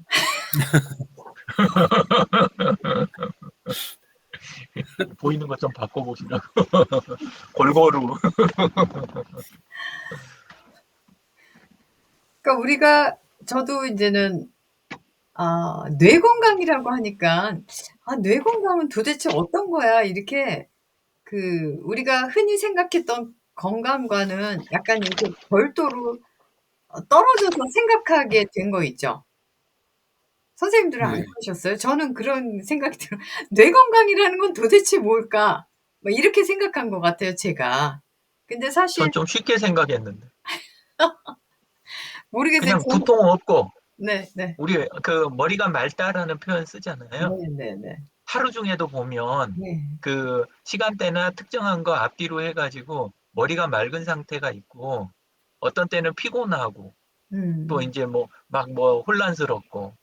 Speaker 3: 보이는 것 좀 바꿔보시라고. 골고루.
Speaker 1: 그러니까 우리가 저도 이제는 뇌 건강이라고 하니까 뇌 건강은 도대체 어떤 거야? 이렇게 그 우리가 흔히 생각했던 건강과는 약간 이렇게 별도로 떨어져서 생각하게 된 거 있죠. 선생님들은 안
Speaker 2: 네.
Speaker 1: 그러셨어요? 저는 그런 생각이 들어요. '뇌 건강이라는 건 도대체 뭘까?' 뭐 이렇게 생각한 것 같아요, 제가. 근데 사실
Speaker 3: 전 좀 쉽게 생각했는데.
Speaker 1: 모르겠어요.
Speaker 3: 그냥
Speaker 1: 저는
Speaker 3: 두통 없고,
Speaker 1: 네 네.
Speaker 3: 우리 그 머리가 맑다라는 표현 쓰잖아요.
Speaker 1: 네네네.
Speaker 3: 하루 중에도 보면
Speaker 1: 네.
Speaker 3: 그 시간대나 특정한 거 앞뒤로 해가지고 머리가 맑은 상태가 있고, 어떤 때는 피곤하고, 또
Speaker 1: 음.
Speaker 3: 이제 뭐 막 뭐 혼란스럽고,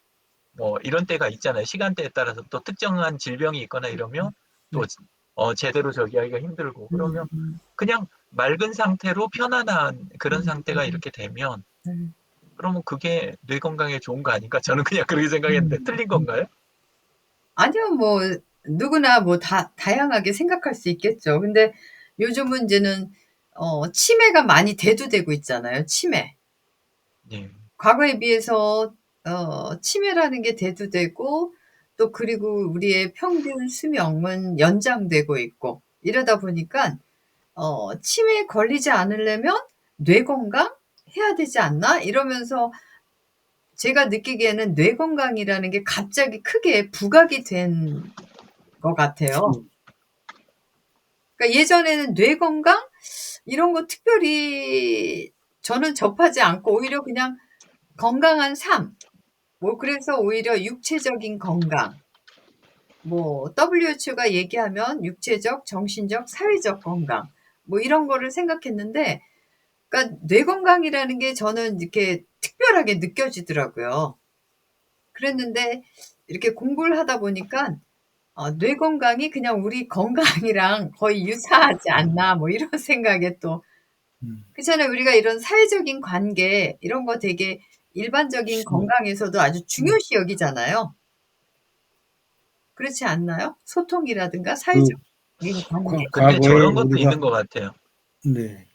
Speaker 3: 뭐 이런 때가 있잖아요. 시간대에 따라서 또 특정한 질병이 있거나 이러면 또
Speaker 1: 네.
Speaker 3: 제대로 저기 하기가 힘들고, 그러면
Speaker 1: 음.
Speaker 3: 그냥 맑은 상태로 편안한 그런 상태가
Speaker 1: 음.
Speaker 3: 이렇게 되면,
Speaker 1: 네.
Speaker 3: 그러면 그게 뇌 건강에 좋은 거 아닌가? 저는 그냥 그렇게 생각했는데
Speaker 1: 음.
Speaker 3: 틀린 건가요?
Speaker 1: 아니요. 뭐 누구나 뭐 다양하게 생각할 수 있겠죠. 근데 요즘 문제는 치매가 많이 대두되고 있잖아요, 치매.
Speaker 3: 네.
Speaker 1: 과거에 비해서 치매라는 게 대두되고 또 그리고 우리의 평균 수명은 연장되고 있고 이러다 보니까 '치매에 걸리지 않으려면 뇌 건강 해야 되지 않나?' 이러면서 제가 느끼기에는 뇌 건강이라는 게 갑자기 크게 부각이 된 것 같아요.
Speaker 2: 음.
Speaker 1: 그러니까 예전에는 뇌 건강 이런 거 특별히 저는 접하지 않고 오히려 그냥 건강한 삶, 뭐 그래서 오히려 육체적인 건강, 뭐 WHO가 얘기하면 육체적, 정신적, 사회적 건강 뭐 이런 거를 생각했는데, 그러니까 뇌 건강이라는 게 저는 이렇게 특별하게 느껴지더라고요. 그랬는데 이렇게 공부를 하다 보니까 뇌 건강이 그냥 우리 건강이랑 거의 유사하지 않나 뭐 이런 생각에 또,
Speaker 2: 음.
Speaker 1: 그렇잖아요. 우리가 이런 사회적인 관계 이런 거 되게 일반적인 건강에서도 아주 중요시 여기잖아요. 그렇지 않나요? 소통이라든가
Speaker 2: 그
Speaker 1: 사회적인 관계.
Speaker 3: 근데
Speaker 2: 과거에
Speaker 3: 저런 것도
Speaker 2: 우리가
Speaker 3: 있는 것 같아요.
Speaker 2: 네.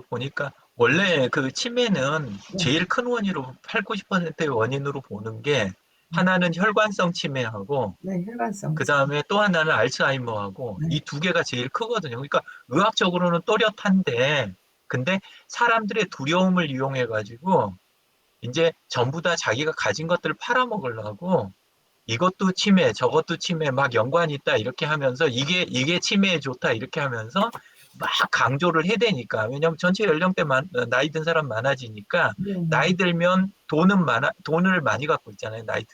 Speaker 3: 보니까 원래 그 치매는
Speaker 1: 네.
Speaker 3: 제일 큰 원인으로 8, 90%의 원인으로 보는 게 하나는 혈관성 치매하고
Speaker 1: 네, 혈관성
Speaker 3: 그
Speaker 1: 치
Speaker 3: 다음에 또 하나는 알츠하이머하고 이
Speaker 1: 네.
Speaker 3: 두 개가 제일 크거든요. 그러니까 의학적으로는 또렷한데 근데 사람들의 두려움을 이용해 가지고 이제 전부 다 자기가 가진 것들을 팔아먹으려고 이것도 치매, 저것도 치매, 막 연관이 있다 이렇게 하면서 이게 치매에 좋다 이렇게 하면서 막 강조를 해대니까. 왜냐하면 전체 연령대 나이 든 사람 많아지니까
Speaker 1: 네네.
Speaker 3: 나이 들면 돈을 많이 갖고 있잖아요. 나이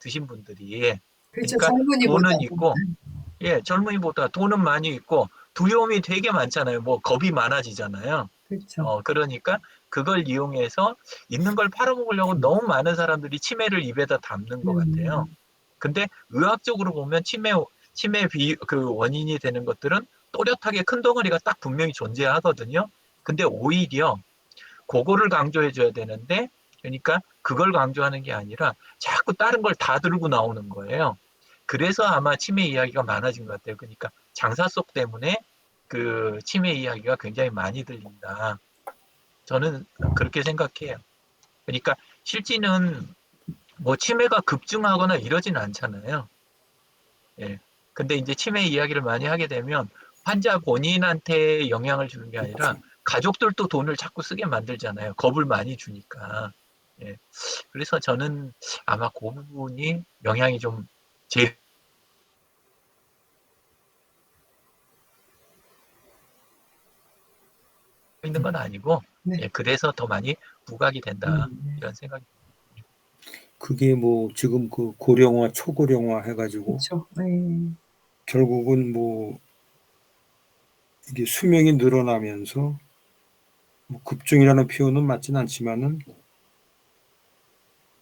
Speaker 3: 드신 분들이.
Speaker 1: 그렇죠.
Speaker 3: 그러니까
Speaker 1: 젊은이보다.
Speaker 3: 돈은 있고, 예, 젊은이보다 돈은 많이 있고 두려움이 되게 많잖아요. 뭐 겁이 많아지잖아요.
Speaker 1: 그렇죠.
Speaker 3: 그러니까 그걸 이용해서 있는 걸 팔아먹으려고 너무 많은 사람들이 치매를 입에다 담는 것 같아요.
Speaker 1: 음.
Speaker 3: 근데 의학적으로 보면 치매 그 원인이 되는 것들은 또렷하게 큰 덩어리가 딱 분명히 존재하거든요. 근데 오히려 그거를 강조해 줘야 되는데, 그러니까 그걸 강조하는 게 아니라 자꾸 다른 걸 다 들고 나오는 거예요. 그래서 아마 치매 이야기가 많아진 것 같아요. 그러니까 장사 속 때문에 그 치매 이야기가 굉장히 많이 들린다. 저는 그렇게 생각해요. 그러니까 실제는 뭐 치매가 급증하거나 이러진 않잖아요. 예. 근데 이제 치매 이야기를 많이 하게 되면 환자 본인한테 영향을 주는 게 아니라
Speaker 2: 그렇죠.
Speaker 3: 가족들도 돈을 자꾸 쓰게 만들잖아요. 겁을 많이 주니까. 예. 그래서 저는 아마 그 부분이 영향이 좀 제일 있는 건 아니고,
Speaker 1: 네.
Speaker 3: 예. 그래서 더 많이 부각이 된다.
Speaker 1: 네.
Speaker 3: 이런 생각이.
Speaker 2: 그게 뭐 지금 그 고령화, 초고령화 해가지고
Speaker 1: 그쵸. 예.
Speaker 2: 결국은 뭐 이게 수명이 늘어나면서 뭐 급증이라는 표현은 맞진 않지만은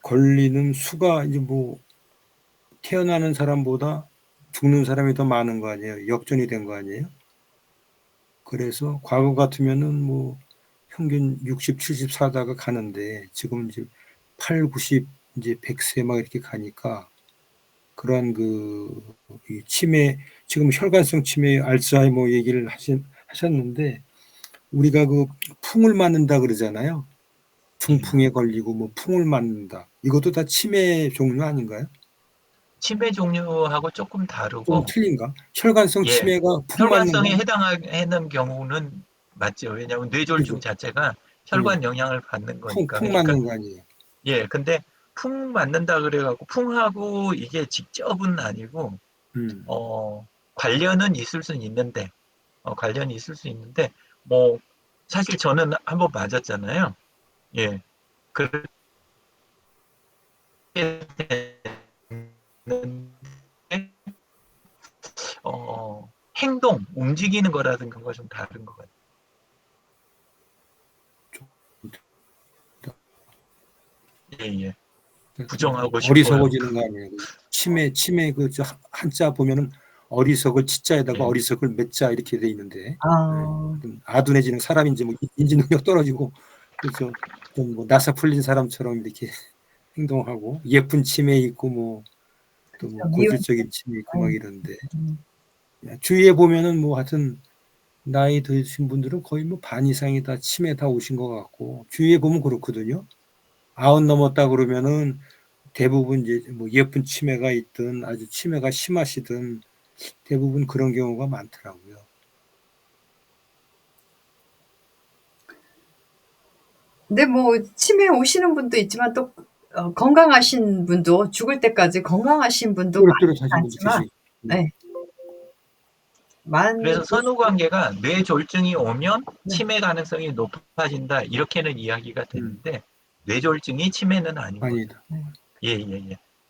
Speaker 2: 걸리는 수가 이제 뭐 태어나는 사람보다 죽는 사람이 더 많은 거 아니에요. 역전이 된 거 아니에요. 그래서 과거 같으면은 뭐 평균 60, 70 살다가 가는데 지금 이제 8, 90 이제 100세 막 이렇게 가니까 그러한 이 치매, 지금 혈관성 치매, 알츠하이머 얘기를 하셨는데 우리가 그 풍을 맞는다 그러잖아요. 중풍에 걸리고 뭐 풍을 맞는다. 이것도 다 치매 종류 아닌가요?
Speaker 3: 치매 종류하고 조금
Speaker 2: 좀
Speaker 3: 다르고,
Speaker 2: 틀린가? 혈관성
Speaker 3: 예.
Speaker 2: 치매가 풍 맞는
Speaker 3: 혈관성에
Speaker 2: 건
Speaker 3: 해당하는 경우는 맞죠. 왜냐하면 뇌졸중
Speaker 2: 그죠?
Speaker 3: 자체가
Speaker 2: 예.
Speaker 3: 혈관 영향을 받는 거니까.
Speaker 2: 풍
Speaker 3: 그러니까
Speaker 2: 맞는 거 아니에요.
Speaker 3: 예, 근데 풍 맞는다 그래갖고 풍하고 이게 직접은 아니고
Speaker 2: 음.
Speaker 3: 관련은 있을 수는 있는데 관련이 있을 수 있는데 뭐 사실 저는 한번 맞았잖아요. 예, 그렇게 됐는데 행동, 움직이는 거라든가 가 좀 다른 것 같아요. 예, 예. 부정하고 싶어요.
Speaker 2: 어리석어지는 거 아니에요. 치매 그 한자 보면은 어리석을 치자에다가
Speaker 3: 예,
Speaker 2: 어리석을 맺자 이렇게 돼 있는데
Speaker 1: 아.
Speaker 2: 아둔해지는 사람인지 뭐 인지 능력 떨어지고 그래서 좀 뭐 나사 풀린 사람처럼 이렇게 행동하고 예쁜 치매 있고 뭐 또
Speaker 1: 그쵸.
Speaker 2: 뭐 고질적인 치매 있고 막
Speaker 1: 예.
Speaker 2: 이런데
Speaker 1: 음.
Speaker 2: 주위에 보면은 뭐 하여튼 나이 드신 분들은 거의 뭐 반 이상이 다 치매 다 오신 것 같고 주위에 보면 그렇거든요. 90 넘었다 그러면은 대부분 이제 뭐 예쁜 치매가 있든 아주 치매가 심하시든 대부분 그런 경우가 많더라고요.
Speaker 1: 근데 뭐 치매 오시는 분도 있지만 또 건강하신 분도, 죽을 때까지 건강하신 분도
Speaker 2: 또렷또렷하신 분도
Speaker 1: 많지는 않지만
Speaker 2: 계시고. 네.
Speaker 1: 예.
Speaker 3: 그래서 선후 관계가 뇌졸중이 오면
Speaker 1: 네.
Speaker 3: 치매 가능성이 높아진다 이렇게는 이야기가 되는데 뇌졸중이 치매는 아닌 거죠.
Speaker 2: 아니다.
Speaker 3: 예.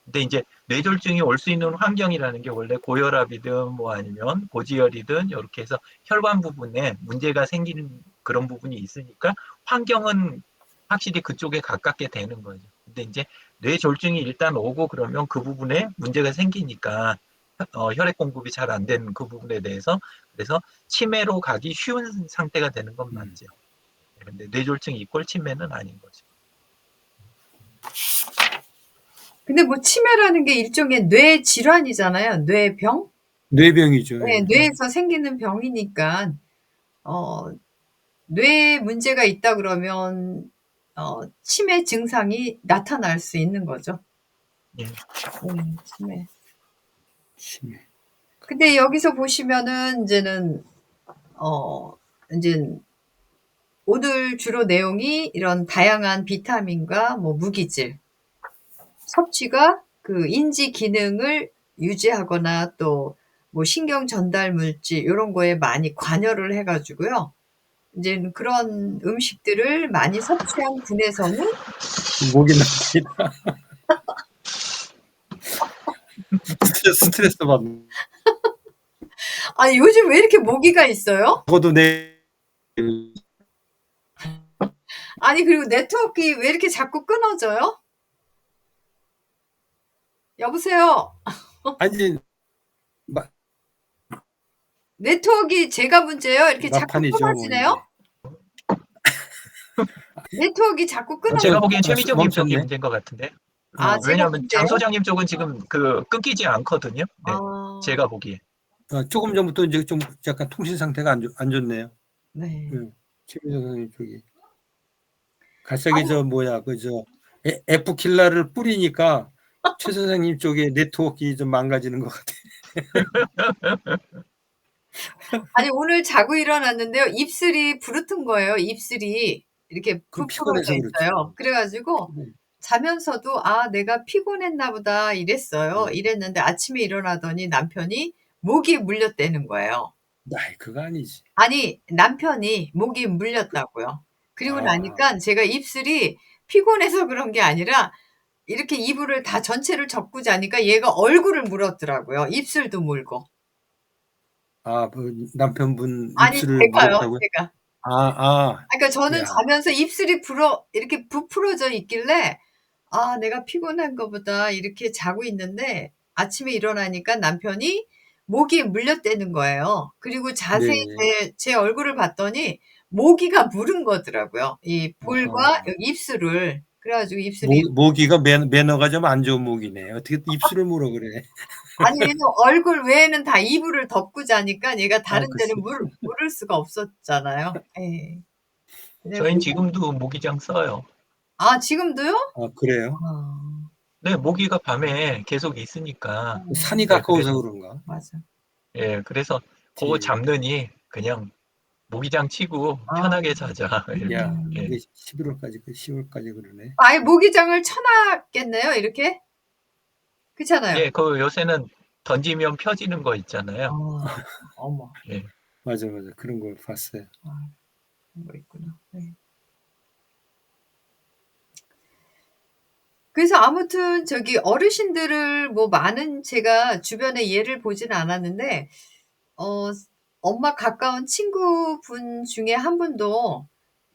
Speaker 3: 근데 이제 뇌졸중이 올 수 있는 환경이라는 게 원래 고혈압이든 뭐 아니면 고지혈이든 이렇게 해서 혈관 부분에 문제가 생기는 그런 부분이 있으니까 환경은 확실히 그쪽에 가깝게 되는 거죠. 근데 이제 뇌졸중이 일단 오고 그러면 그 부분에 문제가 생기니까 혈액 공급이 잘 안 되는 그 부분에 대해서 그래서 치매로 가기 쉬운 상태가 되는 건 맞죠. 근데 뇌졸중 이꼴 치매는 아닌 거죠.
Speaker 1: 근데 뭐 치매라는 게 일종의 뇌 질환이잖아요. 뇌병?
Speaker 2: 뇌병이죠.
Speaker 1: 네, 뇌에서 생기는 병이니까 뇌에 문제가 있다 그러면 치매 증상이 나타날 수 있는 거죠.
Speaker 3: 예.
Speaker 1: 치매.
Speaker 2: 치매.
Speaker 1: 근데 여기서 보시면은 이제는 이제 오늘 주로 내용이 이런 다양한 비타민과 뭐 무기질 섭취가 그 인지 기능을 유지하거나 또 뭐 신경 전달 물질 요런 거에 많이 관여를 해 가지고요. 이제 그런 음식들을 많이 섭취한 분에서는
Speaker 2: 목이 나옵니다. 스트레스 받는.
Speaker 1: 아니 요즘 왜 이렇게 모기가 있어요?
Speaker 2: 적어도 내
Speaker 1: 아니 그리고 네트워크 왜 이렇게 자꾸 끊어져요? 여보세요?
Speaker 2: 아니
Speaker 1: 네트워크 제가 문제예요? 이렇게 자꾸
Speaker 2: 막판이죠. 뭐
Speaker 1: 끊어지네요? 네트워크 자꾸
Speaker 3: 제가
Speaker 1: 끊어져요?
Speaker 3: 보기엔 최미정님 쪽이
Speaker 2: 멈췄네.
Speaker 3: 문제인 것 같은데.
Speaker 1: 제가
Speaker 3: 왜냐하면 장
Speaker 1: 문제예요?
Speaker 3: 소장님 쪽은 지금 그 끊기지 않거든요. 네, 제가 보기에.
Speaker 2: 조금 전부터 이제 좀 약간 통신 상태가 안 좋네요.
Speaker 1: 네.
Speaker 2: 최민정 선생님 쪽이. 갑자기 그저 F 킬러를 뿌리니까 최 선생님 쪽에 네트워크 좀 망가지는 것 같아요.
Speaker 1: 아니 오늘 자고 일어났는데요. 입술이 부르튼 거예요. 입술이 이렇게
Speaker 2: 그
Speaker 1: 부풀어져
Speaker 2: 피곤해서 그렇죠.
Speaker 1: 있어요. 그래 가지고 자면서도 '아 내가 피곤했나 보다.' 이랬어요. 이랬는데 아침에 일어나더니 남편이 모기에 물렸다는 거예요.
Speaker 2: 아이 그거 아니지.
Speaker 1: 아니 남편이 모기에 물렸다고요. 그리고
Speaker 2: 아.
Speaker 1: 나니깐 제가 입술이 피곤해서 그런 게 아니라 이렇게 이불을 다 전체를 접고 자니까 얘가 얼굴을 물었더라고요. 입술도 물고.
Speaker 2: 그 남편분
Speaker 1: 아니
Speaker 2: 입술을
Speaker 1: 제가요,
Speaker 2: 물었다고요?
Speaker 1: 제가. 그러니까 저는
Speaker 2: 야.
Speaker 1: 자면서 입술이 이렇게 부풀어져 있길래 '아 내가 피곤한가 보다.' 이렇게 자고 있는데 아침에 일어나니까 남편이 모기에 물렸다는 거예요. 그리고 자세히
Speaker 2: 네.
Speaker 1: 제 얼굴을 봤더니 모기가 물은 거더라고요. 이 볼과
Speaker 2: 아하.
Speaker 1: 여기 입술을. 그래 가지고 입술이
Speaker 2: 모기가 매너가 좀 안 좋은 모기네. 어떻게 입술을 물어 그래.
Speaker 1: 아니 얘는 얼굴 외에는 다 이불을 덮고 자니까 얘가 다른 데는
Speaker 2: 글쎄.
Speaker 1: 물을 수가 없었잖아요. 예. 그래
Speaker 3: 저희는 지금도 모기장 써요.
Speaker 1: 지금도요?
Speaker 2: 그래요?
Speaker 3: 네, 모기가 밤에 계속 있으니까.
Speaker 2: 산이
Speaker 3: 네,
Speaker 2: 가까워서 그런가?
Speaker 1: 맞아.
Speaker 3: 그래서 그거
Speaker 2: 뒤에.
Speaker 3: 잡느니 그냥 모기장 치고 편하게 자자.
Speaker 2: 야,
Speaker 3: 예.
Speaker 2: 이게 11월까지 10월까지 그러네.
Speaker 1: 아예 모기장을 쳐 놨겠네요, 이렇게? 그렇잖아요.
Speaker 3: 그 요새는 던지면 펴지는 거 있잖아요.
Speaker 1: 어머.
Speaker 3: 예.
Speaker 2: 맞아. 그런 걸 봤어요.
Speaker 1: 그런 거 있구나. 네. 그래서 아무튼 저기 어르신들을 뭐 많은 제가 주변에 예를 보지는 않았는데 엄마 가까운 친구분 중에 한 분도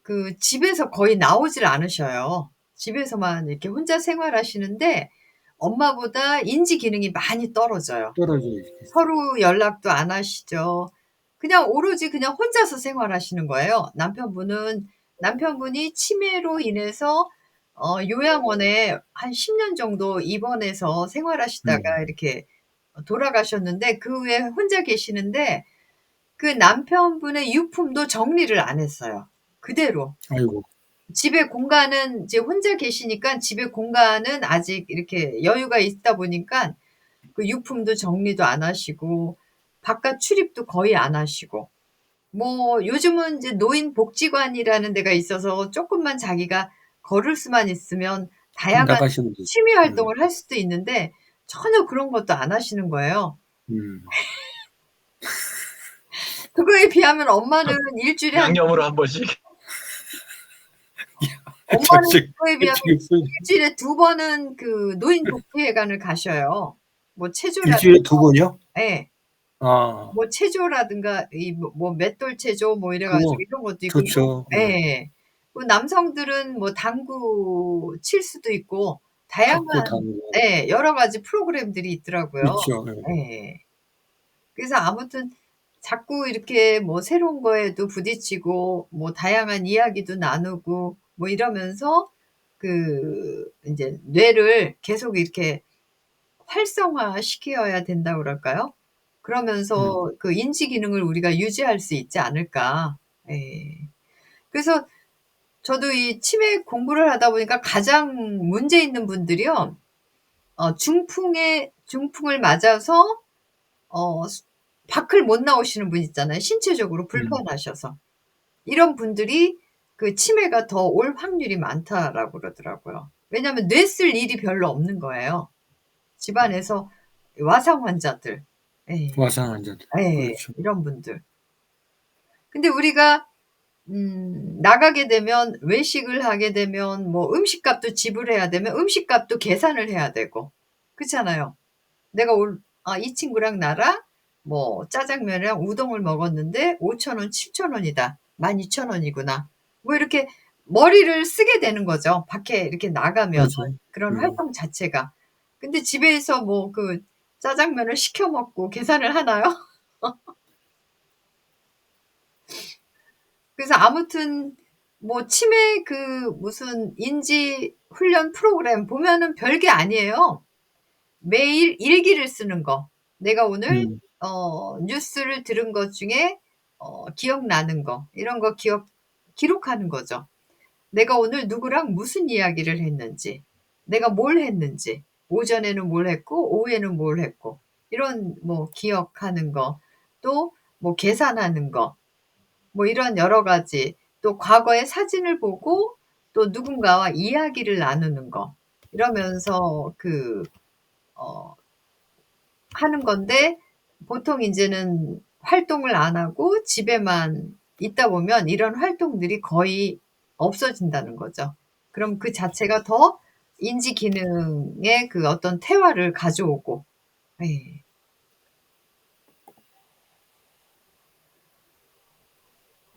Speaker 1: 그 집에서 거의 나오질 않으셔요. 집에서만 이렇게 혼자 생활하시는데 엄마보다 인지 기능이 많이 떨어져요.
Speaker 2: 떨어져 있겠지.
Speaker 1: 서로 연락도 안 하시죠. 그냥 오로지 그냥 혼자서 생활하시는 거예요. 남편분이 치매로 인해서 요양원에 한 10년 정도 입원해서 생활하시다가 이렇게 돌아가셨는데 그 후에 혼자 계시는데 그 남편분의 유품도 정리를 안 했어요. 그대로.
Speaker 2: 아이고.
Speaker 1: 집에 공간은 이제 혼자 계시니까 집에 공간은 아직 이렇게 여유가 있다 보니까 그 유품도 정리도 안 하시고 바깥 출입도 거의 안 하시고 뭐 요즘은 이제 노인복지관이라는 데가 있어서 쪼끔만 자기가 걸을 수만 있으면 다양한
Speaker 2: 나가시면 되지.
Speaker 1: 취미 활동을 할 수도 있는데 전혀 그런 것도 안 하시는 거예요. 그거에 비하면 엄마는 일주일에 한
Speaker 3: 양념으로 한 번씩.
Speaker 1: 엄마는
Speaker 2: 저쪽
Speaker 1: 그거에 비하면
Speaker 2: 저쪽
Speaker 1: 일주일에 2번은 그 노인 복지회관을 가셔요. 뭐 체조라든가
Speaker 2: 일주일에 2번이요?
Speaker 1: 예.
Speaker 2: 아,
Speaker 1: 뭐 체조라든가 이 뭐 맷돌 체조 뭐 이래 가지고
Speaker 2: 그거
Speaker 1: 이런 것도 있고
Speaker 2: 좋죠.
Speaker 1: 예. 그 남성들은 뭐 당구 칠 수도 있고
Speaker 2: 탁구,
Speaker 1: 다양한
Speaker 2: 당구
Speaker 1: 예, 여러 가지 프로그램들이 있더라고요.
Speaker 2: 있죠. 예.
Speaker 1: 예. 그래서 아무튼 자꾸 이렇게 뭐 새로운 거에도 부딪히고 뭐 다양한 이야기도 나누고 뭐 이러면서 그 인제 뇌를 계속 이렇게 활성화시켜야 된다고 그럴까요? 그러면서 그 인지 기능을 우리가 유지할 수 있지 않을까. 예. 그래서 저도 이 치매 공부를 하다 보니까 가장 문제 있는 분들이요. 중풍을 맞아서 수 밖을 못 나오시는 분 있잖아요, 신체적으로
Speaker 2: 음.
Speaker 1: 불편하셔서. 이런 분들이 그 치매가 더 올 확률이 많다라고 그러더라고요. 왜냐하면 뇌 쓸 일이 별로 없는 거예요. 집안에서 와상 환자들. 예.
Speaker 2: 와상 환자들.
Speaker 1: 예.
Speaker 2: 그렇죠.
Speaker 1: 이런 분들. 근데 우리가 나가게 되면 외식을 하게 되면 뭐 음식값도 지불해야 되면 음식값도 계산을 해야 되고 그렇잖아요. 내가 이 친구랑 나랑 뭐 짜장면이랑 우동을 먹었는데 5,000원, 7,000 원이다. 12,000 원이구나. 뭐 이렇게 머리를 쓰게 되는 거죠. 밖에 이렇게 나가면은
Speaker 2: 맞아요.
Speaker 1: 그런 활동 자체가. 근데 집에서 뭐 그 짜장면을 시켜 먹고 계산을 하나요? 그래서 아무튼 뭐 치매 그 무슨 인지 훈련 프로그램 보면은 별게 아니에요. 매일 일기를 쓰는 거. 내가 오늘
Speaker 2: 음.
Speaker 1: 뉴스를 들은 것 중에 기억나는 거 이런 거 기록하는 거죠. 내가 오늘 누구랑 무슨 이야기를 했는지, 내가 뭘 했는지, 오전에는 뭘 했고 오후에는 뭘 했고 이런 뭐 기억하는 거, 또 뭐 계산하는 거 뭐 이런 여러 가지 또 과거의 사진을 보고 또 누군가와 이야기를 나누는 거 이러면서 어 하는 건데 보통 인제는 활동을 안 하고 집에만 있다 보면 이런 활동들이 거의 없어진다는 거죠. 그럼 그 자체가 더 인지 기능에 그 어떤 태화를 가져오고 예.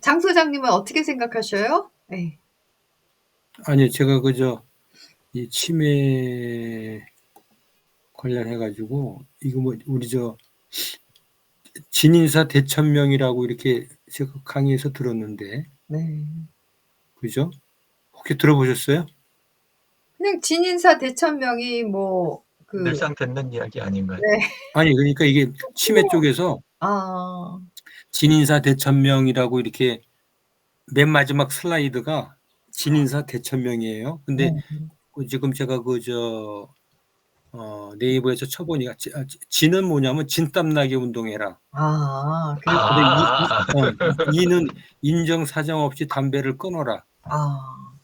Speaker 1: 장 소장님은 어떻게 생각하셔요? 예.
Speaker 2: 아니요. 제가 그저 이 치매 관련해 가지고 이거 뭐 우리 진인사 대천명이라고 이렇게 제가 강의에서 들었는데
Speaker 1: 네.
Speaker 2: 그죠? 혹시 들어보셨어요?
Speaker 1: 그냥 진인사 대천명이 뭐
Speaker 3: 늘상 듣는 이야기 아닌가요?
Speaker 1: 네.
Speaker 2: 아니 그러니까 이게 치매 쪽에서
Speaker 1: 아.
Speaker 2: 진인사 대천명이라고 이렇게 맨 마지막 슬라이드가 진인사 대천명이에요. 근데
Speaker 1: 네.
Speaker 2: 지금 제가 네이버에서 쳐보니까 진은 뭐냐면 진땀나게 운동해라.
Speaker 1: 그래요?
Speaker 2: 근데
Speaker 3: 아.
Speaker 2: 이는 인정 사정 없이 담배를 끊어라.
Speaker 1: 아.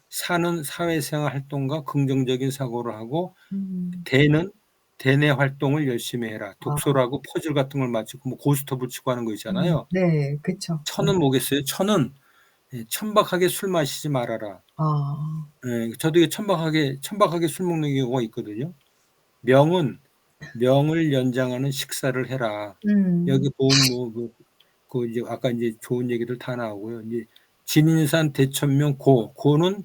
Speaker 2: 사는 사회생활 활동과 긍정적인 사고를 하고
Speaker 1: 음.
Speaker 2: 대는 대내 활동을 열심히 해라.
Speaker 1: 아.
Speaker 2: 독서라고 퍼즐 같은 걸 맞추고 뭐 고스톱을 치고 하는 거 있잖아요.
Speaker 1: 네. 그쵸.
Speaker 2: 천은 뭐겠어요? 천은 천박하게 술 마시지 말아라.
Speaker 1: 아.
Speaker 2: 예, 저도 이게 천박하게 술 먹는 경우가 있거든요. 명을 연장하는 식사를 해라. 여기 보면 그 이제 아까 이제 좋은 얘기들 다 나오고요. 이제 진인산 대천명 고는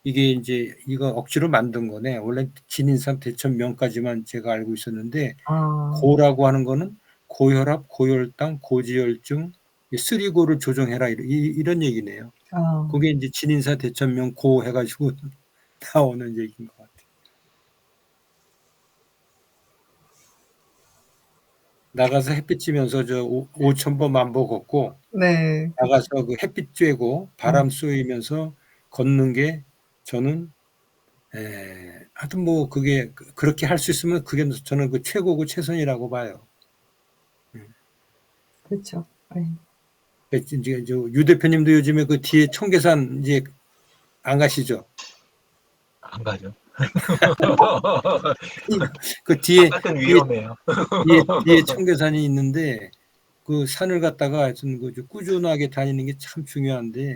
Speaker 2: 이게 이제 이거 억지로 만든 거네. 원래 진인산 대천명까지만 제가 알고 있었는데
Speaker 1: 아.
Speaker 2: 고라고 하는 거는 고혈압, 고혈당, 고지혈증, 쓰리고를 조정해라 이런 얘기네요.
Speaker 1: 아.
Speaker 2: 그게 이제 진인사 대천명 고 해가지고 나오는 얘기인 것 같아요. 나가서 햇빛 쬐면서 5,000보 만보 걷고
Speaker 1: 네.
Speaker 2: 나가서 그 햇빛 쬐고
Speaker 1: 어.
Speaker 2: 바람 쏘이면서 걷는 게 저는 하여튼 뭐 그게 그렇게 할 수 있으면 그게 저는 그 최고고 최선이라고 봐요.
Speaker 1: 그렇죠. 예.
Speaker 2: 이제 유 대표님도 요즘에 그 뒤에 청계산 이제 안 가시죠?
Speaker 3: 안 가죠.
Speaker 2: 그 뒤에
Speaker 3: 바깥은 위험해요.
Speaker 2: 뒤에 청계산이 있는데 그 산을 갔다가 하여튼 그 꾸준하게 다니는 게 참 중요한데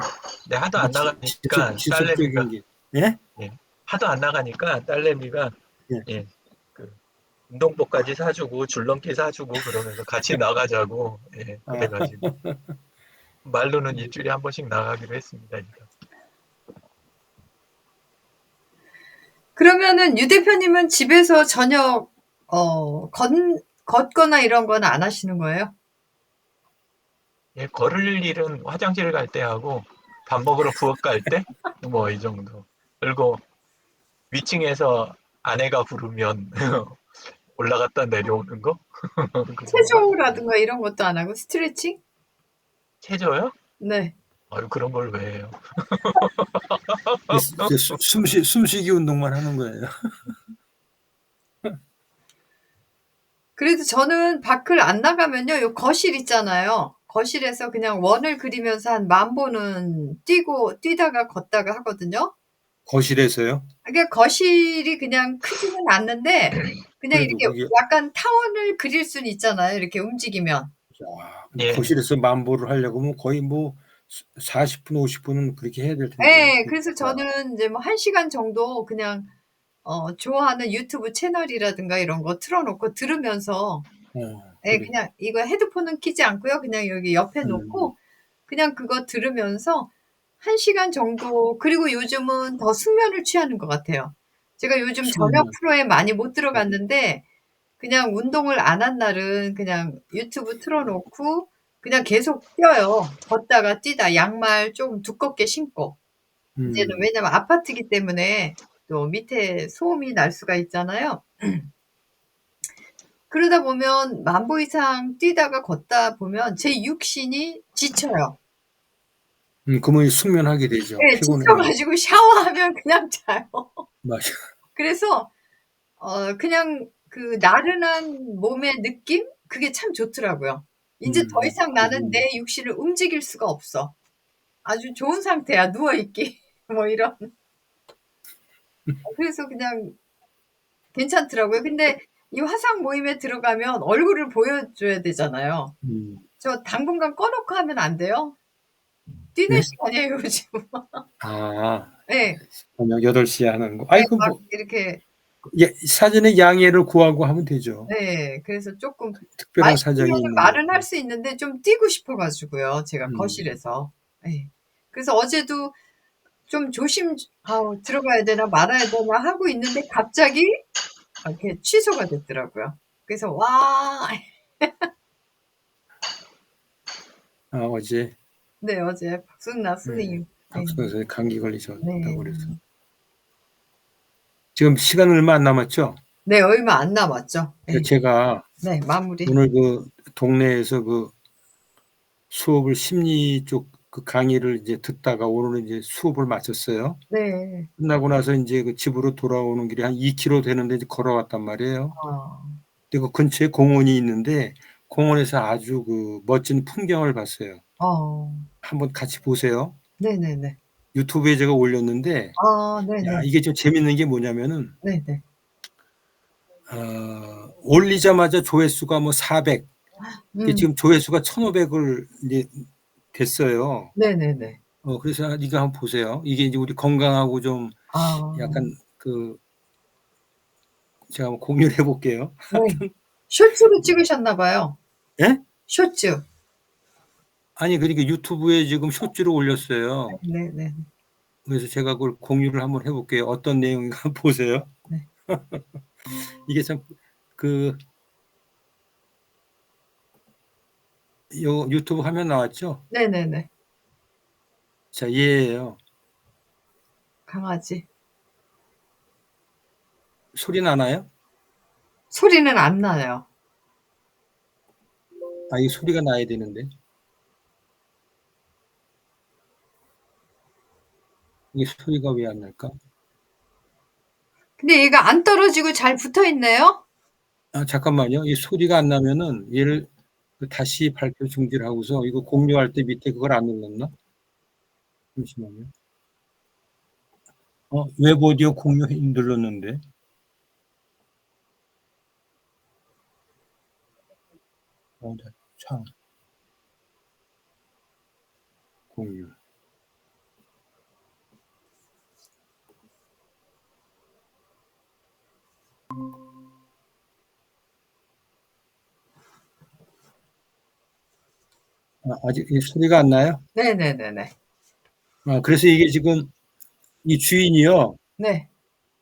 Speaker 3: 네, 하도 안 나가니까
Speaker 2: 지속적인
Speaker 3: 딸내미가
Speaker 2: 게 예?
Speaker 3: 예, 하도 안 나가니까 딸내미가
Speaker 2: 예.
Speaker 3: 예, 그 운동복까지 사주고 줄넘기 사주고 그러면서 같이 나가자고 예,
Speaker 2: 아,
Speaker 3: 그래가지고 말로는 일주일에 한 번씩 나가기로 했습니다. 일단.
Speaker 1: 그러면은 유 대표님은 집에서 저녁 걷거나 이런 건 안 하시는 거예요?
Speaker 3: 예, 걸을 일은 화장실 갈 때 하고 밥 먹으러 부엌 갈 때 뭐 이 정도. 그리고 위층에서 아내가 부르면 올라갔다 내려오는 거 그 정도.
Speaker 1: 체조라든가 이런 것도 안 하고 스트레칭?
Speaker 3: 체조요?
Speaker 1: 네.
Speaker 3: 아유 그런 걸 왜 해요?
Speaker 2: 이제 숨쉬기 운동만 하는 거예요.
Speaker 1: 그래도 저는 밖을 안 나가면요. 요 거실 있잖아요. 거실에서 그냥 원을 그리면서 한 10,000보는 뛰다가 걷다가 하거든요.
Speaker 2: 거실에서요.
Speaker 1: 그러니까 거실이 그냥 크지는 않는데 그냥
Speaker 2: 그래도
Speaker 1: 이렇게
Speaker 2: 그게
Speaker 1: 약간 타원을 그릴 수는 있잖아요, 이렇게 움직이면.
Speaker 3: 예,
Speaker 2: 거실에서 만보를 하려고 하면 거의 뭐 40분, 50분은 그렇게 해야 될 텐데.
Speaker 1: 예. 그래서 저는 인제 뭐 1 시간 정도 그냥 좋아하는 유튜브 채널이라든가 이런 거 틀어 놓고 들으면서 예
Speaker 2: 그래.
Speaker 1: 그냥 이거 헤드폰은 끼지 않고요. 그냥 여기 옆에
Speaker 2: 음,
Speaker 1: 놓고 그냥 그거 들으면서 1 시간 정도 그리고 요즘은 더 숙면을 취하는 것 같아요. 제가 요즘 저녁
Speaker 2: 수면.
Speaker 1: 프로에 많이 못 들어갔는데 그냥 운동을 안 한 날은 그냥 유튜브 틀어 놓고 그냥 계속 뛰어요. 걷다가 뛰다 양말 좀 두껍게 신고. 이제는
Speaker 2: 음,
Speaker 1: 왜냐면 아파트기 때문에 또 밑에 소음이 날 수가 있잖아요. 그러다 보면 10,000보 이상 뛰다가 걷다 보면 제 육신이 지쳐요.
Speaker 2: 그러면 숙면하게 되죠.
Speaker 1: 예. 지쳐
Speaker 2: 피곤해가지고.
Speaker 1: 가지고 샤워하면 그냥 자요.
Speaker 2: 맞아.
Speaker 1: 그래서 그냥 그 나른한 몸의 느낌? 그게 참 좋더라고요. 인제 더 이상 나는 내 육신을 움직일 수가 없어. 아주 좋은 상태야 누워 있기. 뭐 이런. 그래서 그냥 괜찮더라고요. 근데 이 화상 모임에 들어가면 얼굴을 보여줘야 되잖아요.
Speaker 2: 음,
Speaker 1: 저 당분간 꺼 놓고 하면 안 돼요? 뛰는
Speaker 2: 네?
Speaker 1: 시간이에요 요즘.
Speaker 2: 아,
Speaker 1: 예.
Speaker 2: 저녁 8시에 하는 거.
Speaker 1: 예
Speaker 2: 아이고,
Speaker 1: 막
Speaker 2: 뭐,
Speaker 1: 이렇게
Speaker 2: 예, 사전에 양해를 구하고 하면 되죠.
Speaker 1: 네. 그래서 쪼끔
Speaker 2: 특별한 사정이 있는
Speaker 1: 말은 할
Speaker 2: 거고.
Speaker 1: 수 있는데 좀 뛰고 싶어 가지고요, 제가
Speaker 2: 음,
Speaker 1: 거실에서. 예. 그래서 어제도 좀 들어가야 되나 말아야 되나 하고 있는데 갑자기 이렇게 취소가 됐더라고요. 그래서 와
Speaker 2: 어제,
Speaker 1: 네 어제 박순나
Speaker 2: 네,
Speaker 1: 선생님 네.
Speaker 2: 박수 선생님 감기 걸리셨다고
Speaker 1: 네.
Speaker 2: 그래서. 지금 시간 얼마 안 남았죠?
Speaker 1: 네 얼마 안 남았죠. 예.
Speaker 2: 제가
Speaker 1: 네 마무리.
Speaker 2: 오늘 그 동네에서 그 수업을 심리 쪽 그 강의를 이제 듣다가 오늘은 이제 수업을 마쳤어요.
Speaker 1: 네.
Speaker 2: 끝나고 나서 인제 그 집으로 돌아오는 길이 한 2km 되는데 이제 걸어왔단 말이에요.
Speaker 1: 아.
Speaker 2: 근데 그 근처에 공원이 있는데 공원에서 아주 그 멋진 풍경을 봤어요.
Speaker 1: 어.
Speaker 2: 한번 같이 보세요.
Speaker 1: 네네네.
Speaker 2: 유튜브에 제가 올렸는데
Speaker 1: 아
Speaker 2: 야
Speaker 1: 네네.
Speaker 2: 이게 좀 재밌는 게 뭐냐면은
Speaker 1: 네네.
Speaker 2: 올리자마자 조회수가 뭐 400 이게
Speaker 1: 음.
Speaker 2: 지금 조회수가 1,500을 이제 됐어요.
Speaker 1: 네네네.
Speaker 2: 그래서 이거 한번 보세요. 이게 이제 우리 건강하고 좀
Speaker 1: 아.
Speaker 2: 약간 그 제가 한번 공유를 해 볼게요.
Speaker 1: 네. 쇼츠로 찍으셨나 봐요.
Speaker 2: 예?
Speaker 1: 쇼츠.
Speaker 2: 아니 그러니까 유튜브에 지금 쇼츠로 올렸어요.
Speaker 1: 네네.
Speaker 2: 그래서 제가 그걸 공유를 한번 해 볼게요. 어떤 내용인가 한번 보세요.
Speaker 1: 네.
Speaker 2: 이게 참 그 요 유튜브 화면 나왔죠?
Speaker 1: 네네네.
Speaker 2: 자 얘예요.
Speaker 1: 강아지.
Speaker 2: 소리 나나요?
Speaker 1: 소리는 안 나요.
Speaker 2: 아 이 소리가 나야 되는데. 이게 소리가 왜 안 날까?
Speaker 1: 근데 얘가 안 떨어지고 잘 붙어 있네요.
Speaker 2: 아 잠깐만요. 이 소리가 안 나면은 얘를 그 다시 발표 중지를 하고서 이거 공유할 때 밑에 그걸 안 눌렀나? 잠시만요. 웹 오디오 공유 눌렀는데. 네, 참. 공유. 아직 이 소리가 안 나요?
Speaker 1: 네네네네.
Speaker 2: 그래서 이게 지금 이 주인이요.
Speaker 1: 네.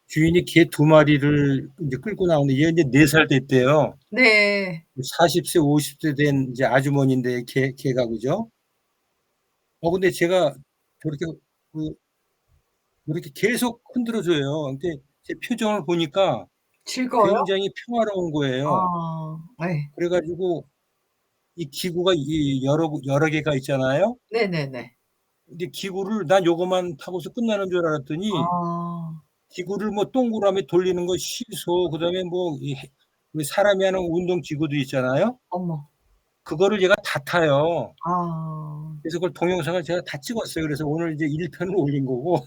Speaker 2: 주인이 개 2마리를 이제 끌고 나오는데 얘가 이제 4살 됐대요.
Speaker 1: 네.
Speaker 2: 40세, 50세 된 이제 아주머니인데 개가 그죠? 근데 제가 저렇게 이렇게 계속 흔들어줘요. 근데 제 표정을 보니까
Speaker 1: 즐거워요?
Speaker 2: 굉장히 평화로운 거예요.
Speaker 1: 네.
Speaker 2: 그래가지고 이 기구가 이 여러 개가 있잖아요.
Speaker 1: 네네네.
Speaker 2: 근데 기구를 난 요거만 타고서 끝나는 줄 알았더니
Speaker 1: 아.
Speaker 2: 기구를 뭐 동그라미 돌리는 거 시소 그다음에 뭐 우리 사람이 하는 운동 기구도 있잖아요.
Speaker 1: 어머.
Speaker 2: 그거를 얘가 다 타요.
Speaker 1: 아.
Speaker 2: 그래서 그걸 동영상을 제가 다 찍었어요. 그래서 오늘 이제 1편을 올린 거고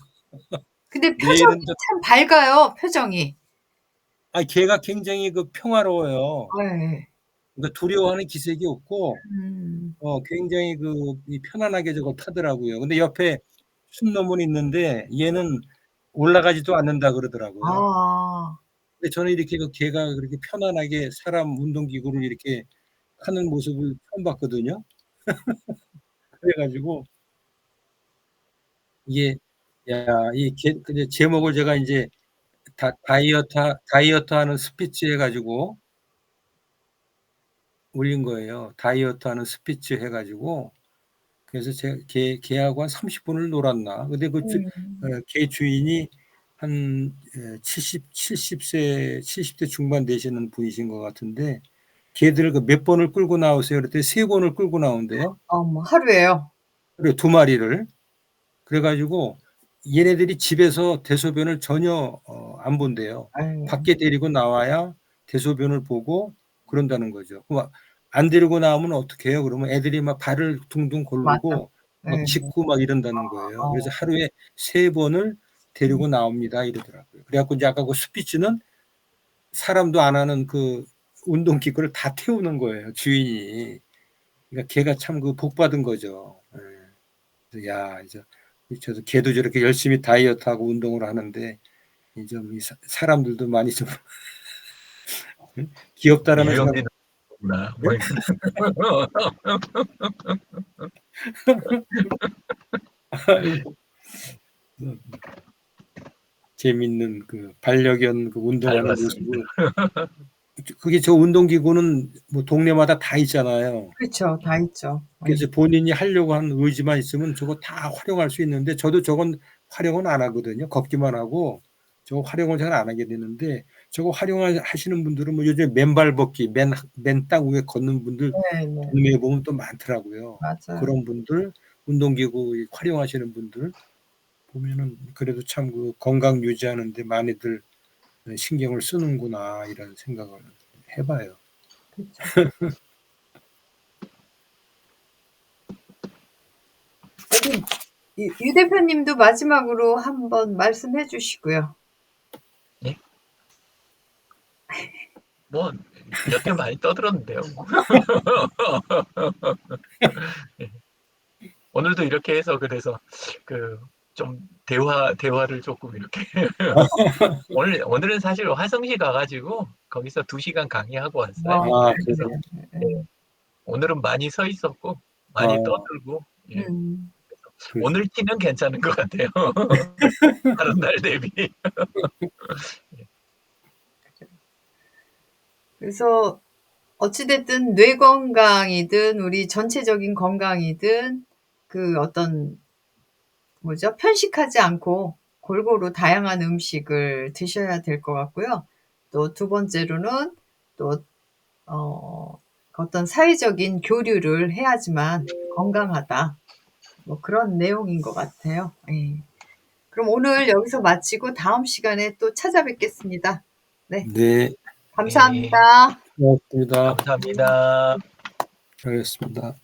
Speaker 1: 근데 표정이
Speaker 2: 내일은 저
Speaker 1: 참 밝아요, 표정이.
Speaker 2: 걔가 굉장히 그 평화로워요.
Speaker 1: 네.
Speaker 2: 그러니까 두려워하는 기색이 없고
Speaker 1: 음.
Speaker 2: 굉장히 이 편안하게 저걸 타더라고요. 근데 옆에 순놈은 있는데 얘는 올라가지도 않는다 그러더라고요.
Speaker 1: 아.
Speaker 2: 근데 저는 이렇게 개가 그렇게 편안하게 사람 운동기구를 이렇게 하는 모습을 처음 봤거든요. 그래 가지고 이게 이 근데 제목을 제가 인제 다이어트하는 스피치 해 가지고 올린 거예요. 다이어트하는 스피치 해 가지고 그래서 걔하고 한 30분을 놀았나. 근데 개 주인이 한 70대 중반 되시는 분이신 것 같은데 개들 몇 번을 끌고 나오세요 그랬더니 3번을 끌고 나온대요.
Speaker 1: 어머, 하루에요?
Speaker 2: 그리고 2마리를. 그래 가지고 얘네들이 집에서 대소변을 전혀 안 본대요.
Speaker 1: 아유.
Speaker 2: 밖에 데리고 나와야 대소변을 보고 그런다는 거죠. 안 데리고 나오면 어떡해요? 그러면 애들이 막 발을 둥둥
Speaker 1: 맞아.
Speaker 2: 고르고 막
Speaker 1: 네.
Speaker 2: 짖고 막 이런다는 거예요. 그래서
Speaker 1: 어.
Speaker 2: 하루에 3번을 데리고 나옵니다 이러더라고요. 그래 갖고 이제 아까 그 스피치는 사람도 안 하는 그 운동 기구를 다 태우는 거예요, 주인이. 그러니까 걔가 참 복 받은 거죠. 예. 그래서 이제 저도 걔도 저렇게 열심히 다이어트하고 운동을 하는데 좀 사람들도 많이 좀 귀엽다라는 생각.
Speaker 3: 유형이구나. 뭐
Speaker 2: 재밌는 반려견
Speaker 3: 잘
Speaker 2: 운동하는
Speaker 3: 봤습니다.
Speaker 2: 모습을. 그게 저 운동기구는 뭐 동네마다 다 있잖아요.
Speaker 1: 그렇죠. 다 있죠.
Speaker 2: 그래서 본인이 하려고 하는 의지만 있으면 저거 다 활용할 수 있는데 저도 저건 활용은 안 하거든요. 걷기만 하고 저거 활용을 잘 안 하게 되는데 저거 활용하시는 분들은 뭐 요즘 맨발 걷기, 맨 땅 위에 걷는 분들
Speaker 1: 네네.
Speaker 2: 동네에 보면 또 많더라고요.
Speaker 1: 맞아요.
Speaker 2: 그런 분들, 운동기구 활용하시는 분들 보면은 그래도 참 건강 유지하는 데 많이들 신경을 쓰는구나 이런 생각을 해봐요.
Speaker 1: 그렇죠. 유 대표님도 마지막으로 한번 말씀해 주시고요.
Speaker 3: 예? 뭐 여태 많이 떠들었는데요. 예. 오늘도 이렇게 해서 그래서 좀 대화를 조금 이렇게 오늘은 사실 화성시 가가지고 거기서 2시간 강의하고 왔어요. 그래서
Speaker 1: 네.
Speaker 3: 오늘은 많이 서 있었고 많이 떠들고 예. 오늘 티는 괜찮은 것 같아요. 다른 날 대비.
Speaker 1: 그래서 어찌 됐든 뇌 건강이든 우리 전체적인 건강이든 어떤 편식하지 않고 골고루 다양한 음식을 드셔야 될 것 같고요. 또 2번째로는 또 어떤 사회적인 교류를 해야지만 건강하다. 뭐 그런 내용인 것 같아요. 예. 그럼 오늘 여기서 마치고 다음 시간에 또 찾아뵙겠습니다. 네.
Speaker 2: 네.
Speaker 1: 감사합니다.
Speaker 2: 고맙습니다.
Speaker 3: 감사합니다.
Speaker 2: 잘했습니다.